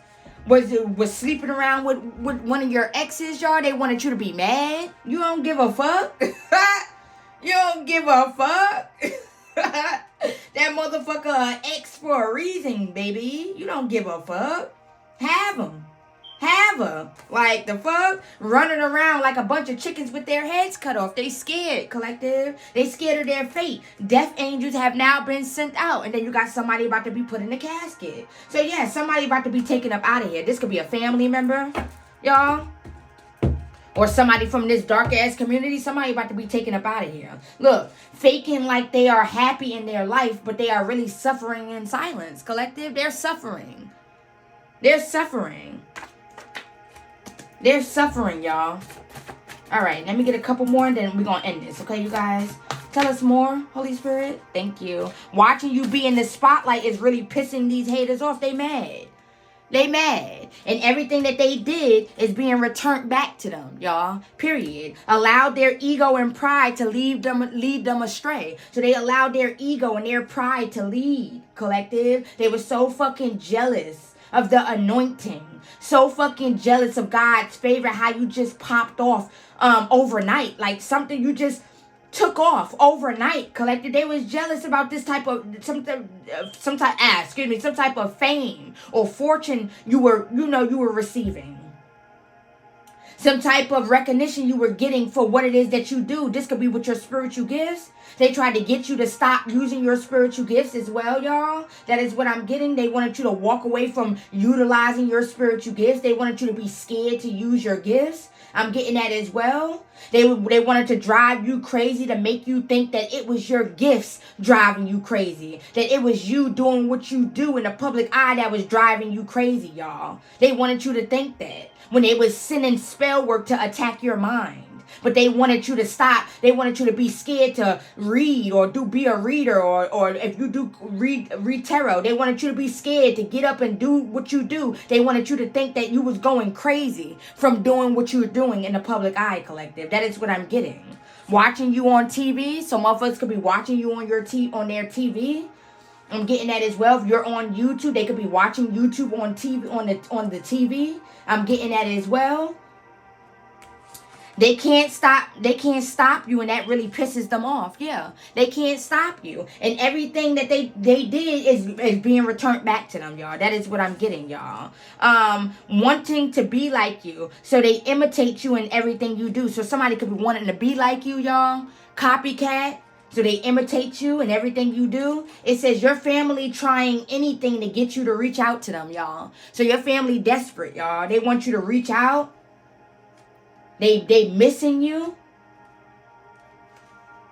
was sleeping around with one of your exes, y'all. They wanted you to be mad. You don't give a fuck. You don't give a fuck. That motherfucker ex for a reason, baby. You don't give a fuck. Have him. Have her. Like, the fuck? Running around like a bunch of chickens with their heads cut off. They scared, collective. They scared of their fate. Death angels have now been sent out. And then you got somebody about to be put in the casket. So, yeah, somebody about to be taken up out of here. This could be a family member, y'all. Or somebody from this dark-ass community. Somebody about to be taken up out of here. Look, faking like they are happy in their life, but they are really suffering in silence, collective. They're suffering. They're suffering. They're suffering, y'all. All right, let me get a couple more, and then we're going to end this. Okay, you guys? Tell us more, Holy Spirit. Thank you. Watching you be in the spotlight is really pissing these haters off. They mad. They mad. And everything that they did is being returned back to them, y'all. Period. Allowed their ego and pride to lead them astray. So they allowed their ego and their pride to lead, collective. They were so fucking jealous of the anointing. So fucking jealous of God's favor, how you just popped off overnight. Like something you just took off overnight, collective. They was jealous about this type of some type of fame or fortune you were receiving. Some type of recognition you were getting for what it is that you do. This could be with your spiritual gifts. They tried to get you to stop using your spiritual gifts as well, y'all. That is what I'm getting. They wanted you to walk away from utilizing your spiritual gifts. They wanted you to be scared to use your gifts. I'm getting that as well. They wanted to drive you crazy, to make you think that it was your gifts driving you crazy. That it was you doing what you do in the public eye that was driving you crazy, y'all. They wanted you to think that when they was sending spell work to attack your mind. But they wanted you to stop. They wanted you to be scared to read or be a reader, or if you do read tarot, they wanted you to be scared to get up and do what you do. They wanted you to think that you was going crazy from doing what you were doing in the public eye, collective. That is what I'm getting. Watching you on TV. Some of us could be watching you on their TV. I'm getting that as well. If you're on YouTube, they could be watching YouTube on TV on the TV. I'm getting that as well. They can't stop you, and that really pisses them off. Yeah, they can't stop you, and everything that they did is being returned back to them, y'all. That is what I'm getting, y'all. Wanting to be like you, so they imitate you in everything you do. So somebody could be wanting to be like you, y'all. Copycat. So they imitate you in everything you do. It says your family trying anything to get you to reach out to them, y'all. So your family desperate, y'all. They want you to reach out. They missing you.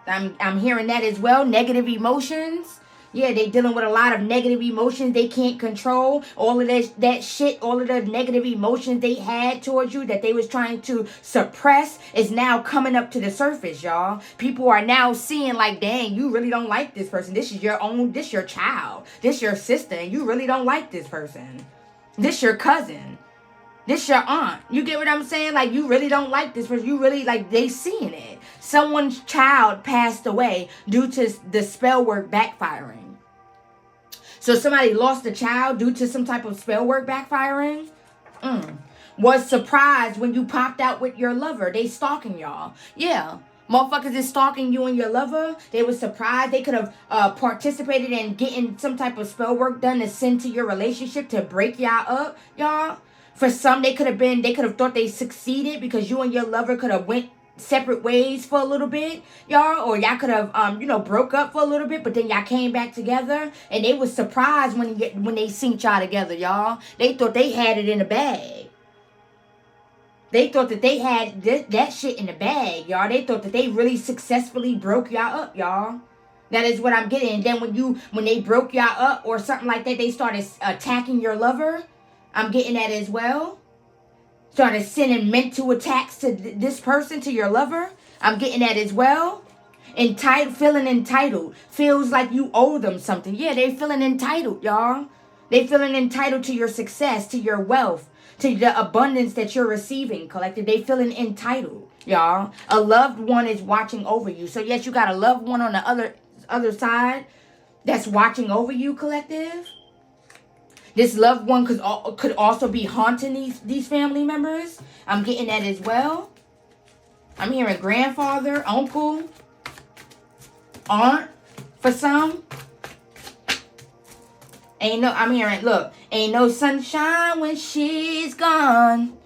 I'm hearing that as well. Negative emotions. Yeah, they dealing with a lot of negative emotions they can't control. All of that shit, all of the negative emotions they had towards you that they was trying to suppress is now coming up to the surface, y'all. People are now seeing like, dang, you really don't like this person. This is your child. This your sister, and you really don't like this person. This your cousin. This your aunt. You get what I'm saying? Like, you really don't like this person. You really, like, they seeing it. Someone's child passed away due to the spell work backfiring. So somebody lost a child due to some type of spell work backfiring. Was surprised when you popped out with your lover. They stalking y'all. Yeah. Motherfuckers is stalking you and your lover. They was surprised. They could have participated in getting some type of spell work done to send to your relationship to break y'all up, y'all. For some, they could have thought they succeeded because you and your lover could have went separate ways for a little bit, y'all. Or y'all could have, broke up for a little bit, but then y'all came back together. And they was surprised when they seen y'all together, y'all. They thought they had it in the bag. They thought that they had that shit in the bag, y'all. They thought that they really successfully broke y'all up, y'all. That is what I'm getting. And then when they broke y'all up or something like that, they started attacking your lover. I'm getting that as well. Started sending mental attacks to this person, to your lover. I'm getting that as well. Feeling entitled. Feels like you owe them something. Yeah, they feeling entitled, y'all. They feeling entitled to your success, to your wealth, to the abundance that you're receiving, collective. They feeling entitled, y'all. A loved one is watching over you. So yes, you got a loved one on the other side that's watching over you, collective. This loved one could also be haunting these family members. I'm getting that as well. I'm hearing grandfather, uncle, aunt for some. I'm hearing, look, ain't no sunshine when she's gone.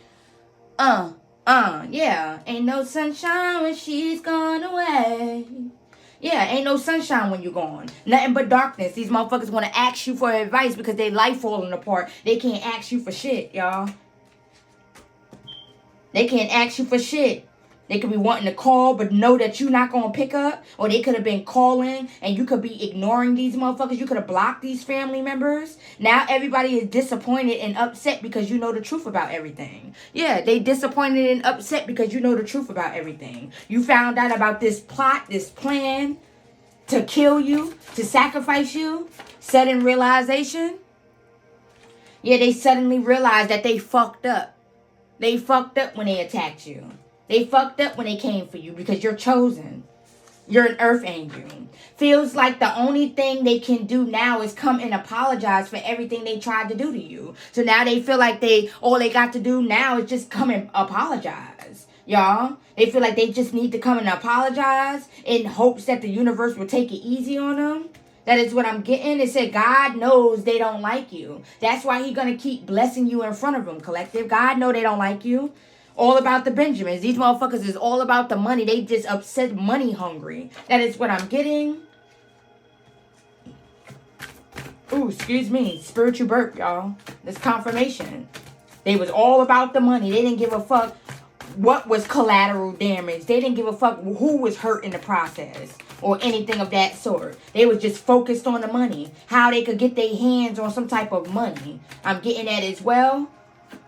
Yeah. Ain't no sunshine when she's gone away. Yeah, ain't no sunshine when you're gone. Nothing but darkness. These motherfuckers want to ask you for advice because they life falling apart. They can't ask you for shit, y'all. They can't ask you for shit. They could be wanting to call but know that you're not going to pick up. Or they could have been calling and you could be ignoring these motherfuckers. You could have blocked these family members. Now everybody is disappointed and upset because you know the truth about everything. Yeah, they disappointed and upset because you know the truth about everything. You found out about this plot, this plan to kill you, to sacrifice you. Sudden realization. Yeah, they suddenly realized that they fucked up. They fucked up when they attacked you. They fucked up when they came for you because you're chosen. You're an earth angel. Feels like the only thing they can do now is come and apologize for everything they tried to do to you. So now they feel like all they got to do now is just come and apologize. Y'all, they feel like they just need to come and apologize in hopes that the universe will take it easy on them. That is what I'm getting. It said God knows they don't like you. That's why He's going to keep blessing you in front of them, collective. God know they don't like you. All about the Benjamins. These motherfuckers is all about the money. They just upset money hungry. That is what I'm getting. Ooh, excuse me. Spiritual burp, y'all. This confirmation. They was all about the money. They didn't give a fuck what was collateral damage. They didn't give a fuck who was hurt in the process. Or anything of that sort. They was just focused on the money. How they could get their hands on some type of money. I'm getting that as well.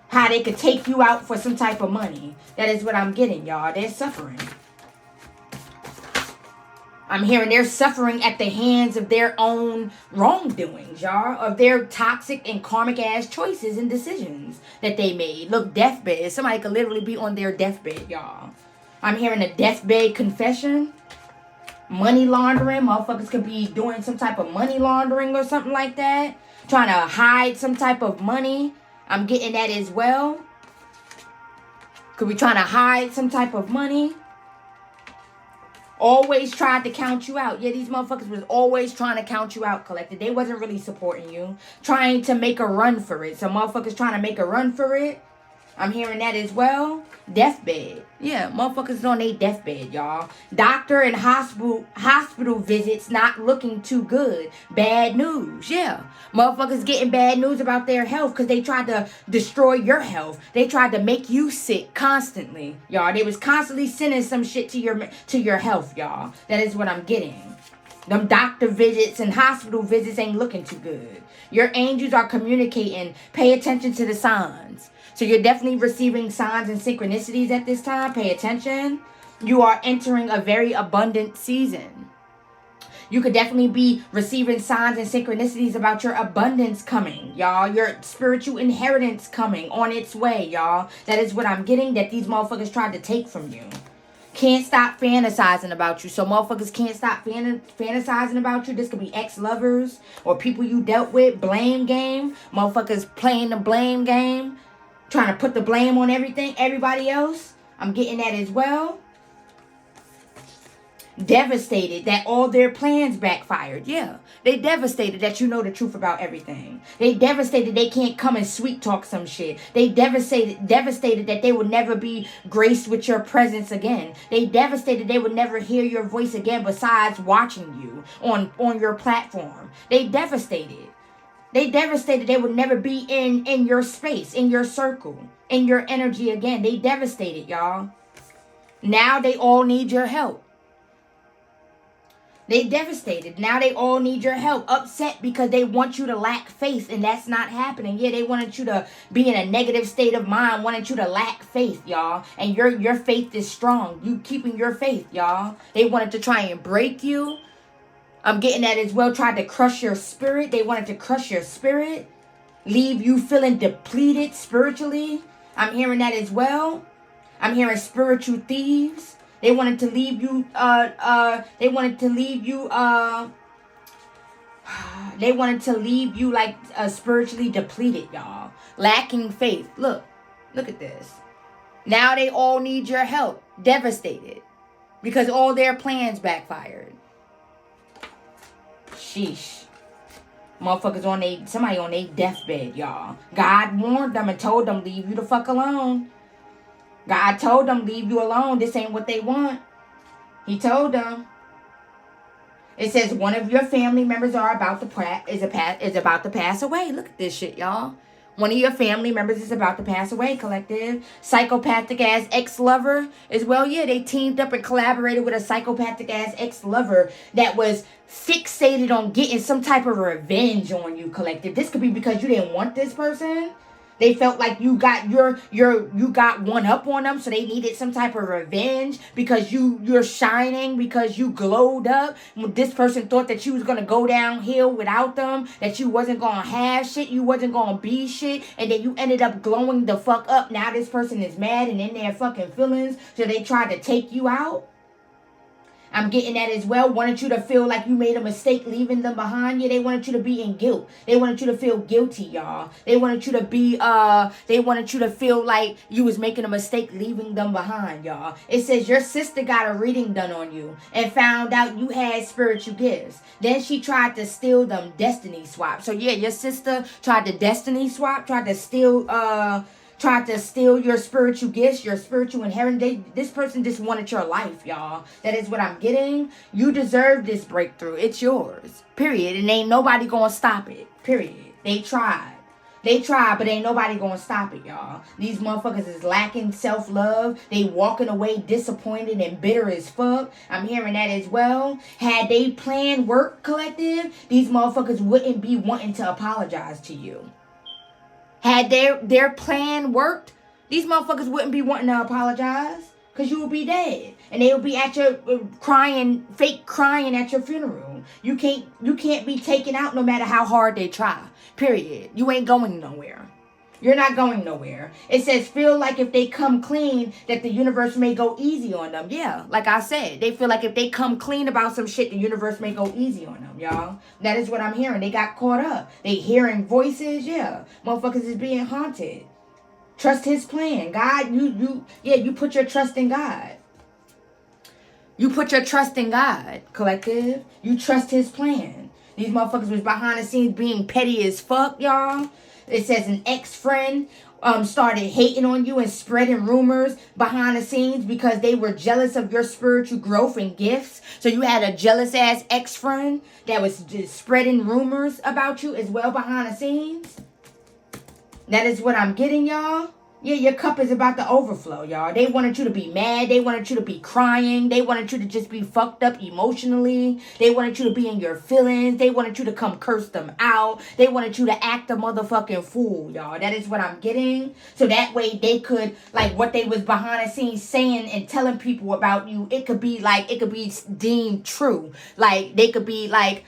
How they could take you out for some type of money. That is what I'm getting, y'all. They're suffering. I'm hearing they're suffering at the hands of their own wrongdoings, y'all. Of their toxic and karmic ass choices and decisions that they made. Look, deathbed. Somebody could literally be on their deathbed, y'all. I'm hearing a deathbed confession. Money laundering. Motherfuckers could be doing some type of money laundering or something like that. Trying to hide some type of money. I'm getting that as well. Could be trying to hide some type of money. Always tried to count you out. Yeah, these motherfuckers was always trying to count you out, collected. They wasn't really supporting you. Trying to make a run for it. So motherfuckers trying to make a run for it. I'm hearing that as well. Deathbed. Yeah, motherfuckers on their deathbed, y'all. Doctor and hospital visits not looking too good. Bad news, yeah. Motherfuckers getting bad news about their health because they tried to destroy your health. They tried to make you sick constantly, y'all. They was constantly sending some shit to your health, y'all. That is what I'm getting. Them doctor visits and hospital visits ain't looking too good. Your angels are communicating. Pay attention to the signs. So you're definitely receiving signs and synchronicities at this time. Pay attention. You are entering a very abundant season. You could definitely be receiving signs and synchronicities about your abundance coming, y'all. Your spiritual inheritance coming on its way, y'all. That is what I'm getting, that these motherfuckers tried to take from you. Can't stop fantasizing about you. So motherfuckers can't stop fantasizing about you. This could be ex-lovers or people you dealt with. Blame game. Motherfuckers playing the blame game. Trying to put the blame on everybody else. I'm getting that as well. Devastated that all their plans backfired. Yeah. They devastated that you know the truth about everything. They devastated they can't come and sweet talk some shit. They devastated that they would never be graced with your presence again. They devastated they would never hear your voice again besides watching you on your platform. They devastated. They devastated they would never be in your space, in your circle, in your energy again. They devastated, y'all. Now they all need your help. They devastated. Now they all need your help. Upset because they want you to lack faith, and that's not happening. Yeah, they wanted you to be in a negative state of mind, wanted you to lack faith, y'all. And your faith is strong. You keeping your faith, y'all. They wanted to try and break you. I'm getting that as well. Tried to crush your spirit. They wanted to crush your spirit. Leave you feeling depleted spiritually. I'm hearing that as well. I'm hearing spiritual thieves. They wanted to leave you, they wanted to leave you like spiritually depleted, y'all. Lacking faith. Look at this. Now they all need your help. Devastated. Because all their plans backfired. Sheesh. Motherfuckers somebody on their deathbed, y'all. God warned them and told them, leave you the fuck alone. God told them, leave you alone. This ain't what they want. He told them. It says one of your family members is about to pass away. Look at this shit, y'all. One of your family members is about to pass away, collective. Psychopathic ass ex-lover as well. Yeah, they teamed up and collaborated with a psychopathic ass ex-lover that was fixated on getting some type of revenge on you, collective. This could be because you didn't want this person. They felt like you got you got one up on them, so they needed some type of revenge because you're shining, because you glowed up. This person thought that you was gonna go downhill without them, that you wasn't gonna have shit, you wasn't gonna be shit, and then you ended up glowing the fuck up. Now this person is mad and in their fucking feelings, so they tried to take you out. I'm getting that as well. Wanted you to feel like you made a mistake leaving them behind. Yeah, they wanted you to be in guilt. They wanted you to feel guilty, y'all. They wanted you to be, they wanted you to feel like you was making a mistake leaving them behind, y'all. It says your sister got a reading done on you and found out you had spiritual gifts. Then she tried to steal them destiny swap. So yeah, your sister tried to destiny swap, tried to steal your spiritual gifts, your spiritual inheritance. This person just wanted your life, y'all. That is what I'm getting. You deserve this breakthrough. It's yours. Period. And ain't nobody gonna stop it. Period. They tried. But ain't nobody gonna stop it, y'all. These motherfuckers is lacking self-love. They walking away disappointed and bitter as fuck. I'm hearing that as well. Had they planned work, collective, these motherfuckers wouldn't be wanting to apologize to you. Had their plan worked, these motherfuckers wouldn't be wanting to apologize because you would be dead. And they would be at your fake crying at your funeral. You can't be taken out no matter how hard they try. Period. You ain't going nowhere. You're not going nowhere. It says feel like if they come clean that the universe may go easy on them. Yeah, like I said, they feel like if they come clean about some shit, the universe may go easy on them, y'all. That is what I'm hearing. They got caught up. They hearing voices. Yeah, motherfuckers is being haunted. Trust his plan. God, you put your trust in God. You put your trust in God, collective. You trust his plan. These motherfuckers was behind the scenes being petty as fuck, y'all. It says an ex-friend started hating on you and spreading rumors behind the scenes because they were jealous of your spiritual growth and gifts. So you had a jealous-ass ex-friend that was just spreading rumors about you as well behind the scenes. That is what I'm getting, y'all. Yeah, your cup is about to overflow, y'all. They wanted you to be mad. They wanted you to be crying. They wanted you to just be fucked up emotionally. They wanted you to be in your feelings. They wanted you to come curse them out. They wanted you to act a motherfucking fool, y'all. That is what I'm getting. So that way they could, like, what they was behind the scenes saying and telling people about you, it could be deemed true. Like, they could be like,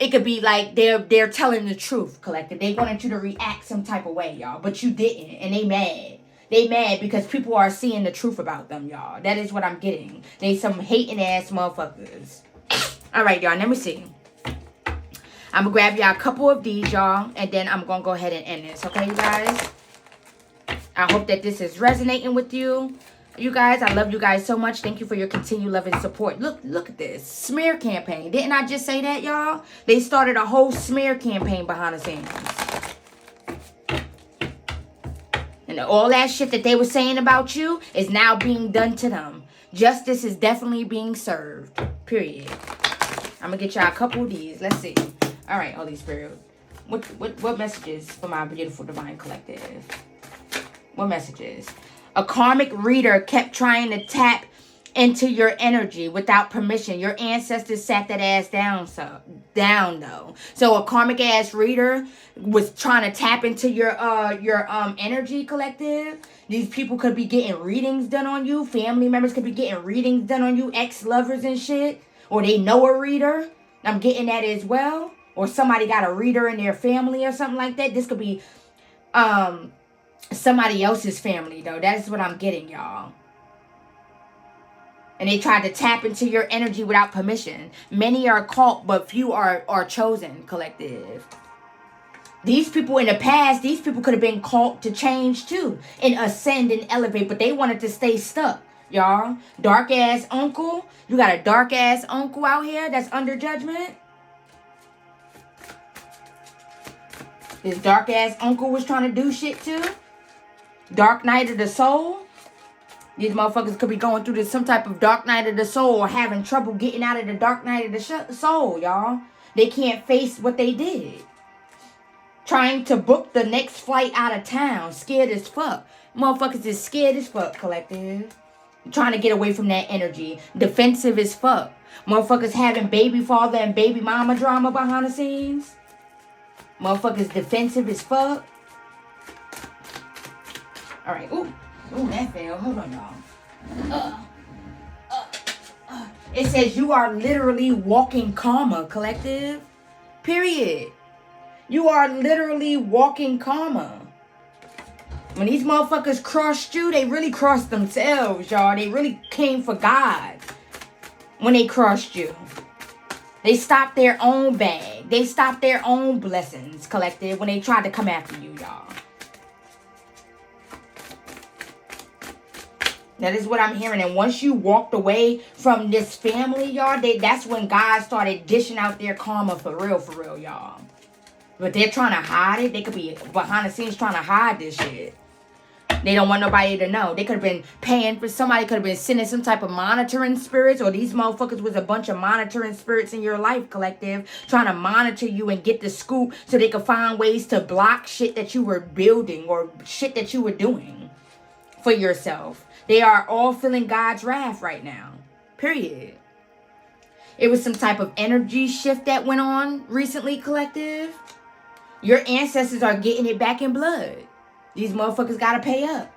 it could be like they're telling the truth, collective. They wanted you to react some type of way, y'all. But you didn't. And they mad. They mad because people are seeing the truth about them, y'all. That is what I'm getting. They some hating ass motherfuckers. Alright, y'all. Let me see. I'm going to grab y'all a couple of these, y'all. And then I'm going to go ahead and end this. Okay, you guys? I hope that this is resonating with you. You guys, I love you guys so much. Thank you for your continued love and support. Look at this. Smear campaign. Didn't I just say that, y'all? They started a whole smear campaign behind the scenes. And all that shit that they were saying about you is now being done to them. Justice is definitely being served. Period. I'm going to get y'all a couple of these. Let's see. All right, Holy Spirit. What messages for my beautiful divine collective? What messages? A karmic reader kept trying to tap into your energy without permission. Your ancestors sat that ass down though. So a karmic ass reader was trying to tap into your energy, collective. These people could be getting readings done on you. Family members could be getting readings done on you. Ex-lovers and shit. Or they know a reader. I'm getting that as well. Or somebody got a reader in their family or something like that. This could be somebody else's family though. That's what I'm getting, y'all. And they tried to tap into your energy without permission. Many are caught, but few are chosen, collective. These people in the past, these people could have been called to change too. And ascend and elevate, but they wanted to stay stuck, y'all. Dark ass uncle. You got a dark ass uncle out here that's under judgment. This dark ass uncle was trying to do shit too. Dark night of the soul. These motherfuckers could be going through some type of dark night of the soul or having trouble getting out of the dark night of the soul, y'all. They can't face what they did. Trying to book the next flight out of town. Scared as fuck. Motherfuckers is scared as fuck, collective. Trying to get away from that energy. Defensive as fuck. Motherfuckers having baby father and baby mama drama behind the scenes. Motherfuckers defensive as fuck. Alright, ooh, that failed. Hold on, y'all. It says you are literally walking karma, collective. Period. You are literally walking karma. When these motherfuckers crossed you, they really crossed themselves, y'all. They really came for God when they crossed you. They stopped their own bag. They stopped their own blessings, collective, when they tried to come after you, y'all. That is what I'm hearing. And once you walked away from this family, y'all, that's when God started dishing out their karma for real, y'all. But they're trying to hide it. They could be behind the scenes trying to hide this shit. They don't want nobody to know. They could have been paying for somebody, could have been sending some type of monitoring spirits, or these motherfuckers was a bunch of monitoring spirits in your life, collective, trying to monitor you and get the scoop so they could find ways to block shit that you were building or shit that you were doing for yourself. They are all feeling God's wrath right now. Period. It was some type of energy shift that went on recently, collective. Your ancestors are getting it back in blood. These motherfuckers gotta pay up.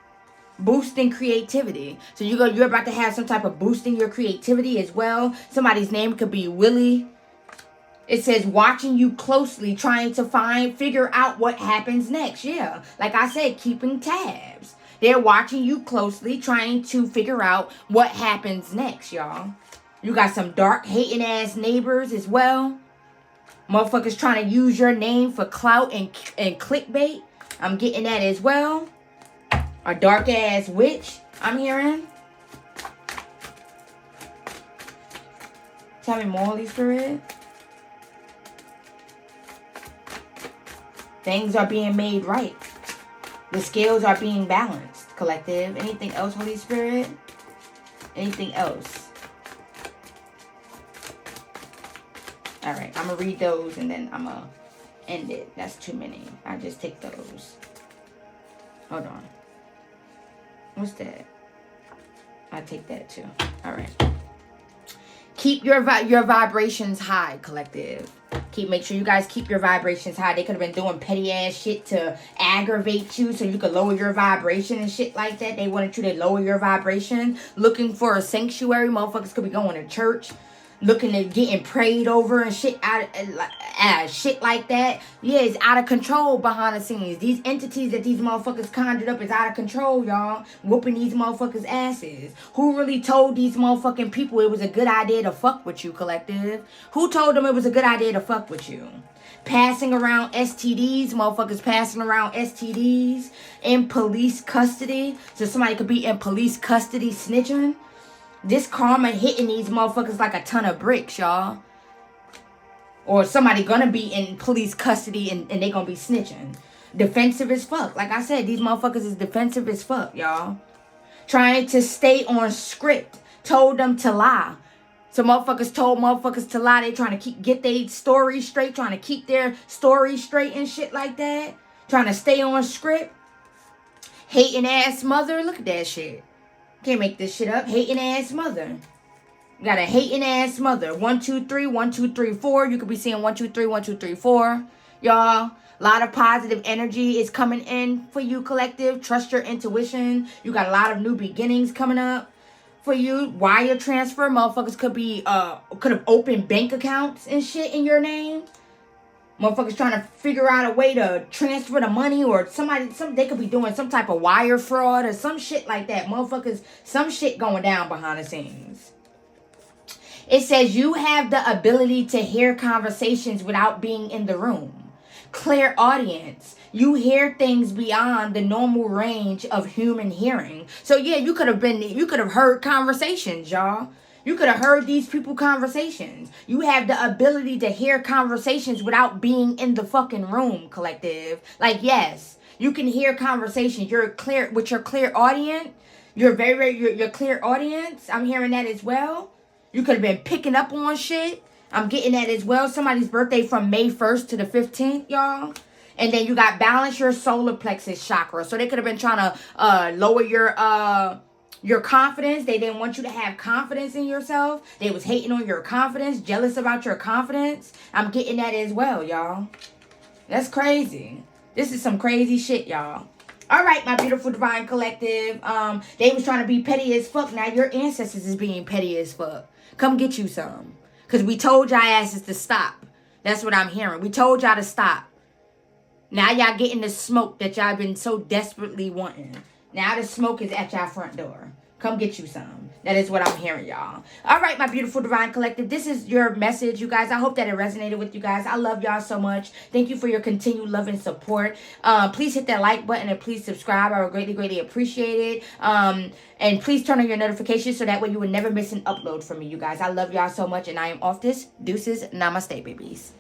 Boosting creativity. So you're about to have some type of boosting your creativity as well. Somebody's name could be Willie. It says watching you closely, trying to figure out what happens next. Yeah, like I said, keeping tabs. They're watching you closely, trying to figure out what happens next, y'all. You got some dark, hating ass neighbors as well. Motherfuckers trying to use your name for clout and clickbait. I'm getting that as well. A dark ass witch, I'm hearing. Tell me more, Holy Spirit. Things are being made right. The scales are being balanced, collective. Anything else, Holy Spirit? Anything else? Alright, I'm going to read those and then I'm going to end it. That's too many. I just take those. Hold on. What's that? I take that too. Alright. Keep your vibrations high, collective. Make sure you guys keep your vibrations high. They could have been doing petty ass shit to aggravate you so you could lower your vibration and shit like that. They wanted you to lower your vibration. Looking for a sanctuary. Motherfuckers could be going to church. Looking at getting prayed over and shit shit like that. Yeah, it's out of control behind the scenes. These entities that these motherfuckers conjured up is out of control, y'all. Whooping these motherfuckers' asses. Who really told these motherfucking people it was a good idea to fuck with you, collective? Who told them it was a good idea to fuck with you? Passing around STDs, motherfuckers passing around STDs in police custody. So somebody could be in police custody snitching. This karma hitting these motherfuckers like a ton of bricks, y'all. Or somebody gonna be in police custody and they gonna be snitching. Defensive as fuck. Like I said, these motherfuckers is defensive as fuck, y'all. Trying to stay on script. Told them to lie. So motherfuckers told motherfuckers to lie. They trying to get their story straight. Trying to keep their story straight and shit like that. Trying to stay on script. Hating ass mother. Look at that shit. Can't make this shit up. Hating ass mother. You got a hating ass mother. 1, 2, 3, 1, 2, 3, 4. You could be seeing 1, 2, 3, 1, 2, 3, 4. Y'all, a lot of positive energy is coming in for you, collective. Trust your intuition. You got a lot of new beginnings coming up for you. Wire transfer. Motherfuckers could have opened bank accounts and shit in your name. Motherfuckers trying to figure out a way to transfer the money, or they could be doing some type of wire fraud or some shit like that. Motherfuckers, some shit going down behind the scenes. It says you have the ability to hear conversations without being in the room. Clairaudience. You hear things beyond the normal range of human hearing. So yeah, you could have heard conversations, y'all. You could have heard these people conversations. You have the ability to hear conversations without being in the fucking room, collective. Like, yes, you can hear conversations. You're clear with your clairaudience. You're your clairaudience. I'm hearing that as well. You could have been picking up on shit. I'm getting that as well. Somebody's birthday from May 1st to the 15th, y'all. And then you got balance your solar plexus chakra. So they could have been trying to lower your confidence. They didn't want you to have confidence in yourself. They was hating on your confidence, jealous about your confidence. I'm getting that as well, y'all. That's crazy. This is some crazy shit, y'all. All right, my beautiful divine collective. They was trying to be petty as fuck. Now your ancestors is being petty as fuck. Come get you some. Because we told y'all asses to stop. That's what I'm hearing. We told y'all to stop. Now y'all getting the smoke that y'all been so desperately wanting. Now the smoke is at y'all front door. Come get you some. That is what I'm hearing, y'all. All right, my beautiful divine collective. This is your message, you guys. I hope that it resonated with you guys. I love y'all so much. Thank you for your continued love and support. Please hit that like button and please subscribe. I would greatly, greatly appreciate it. And please turn on your notifications so that way you would never miss an upload from me, you guys. I love y'all so much, and I am off this. Deuces. Namaste, babies.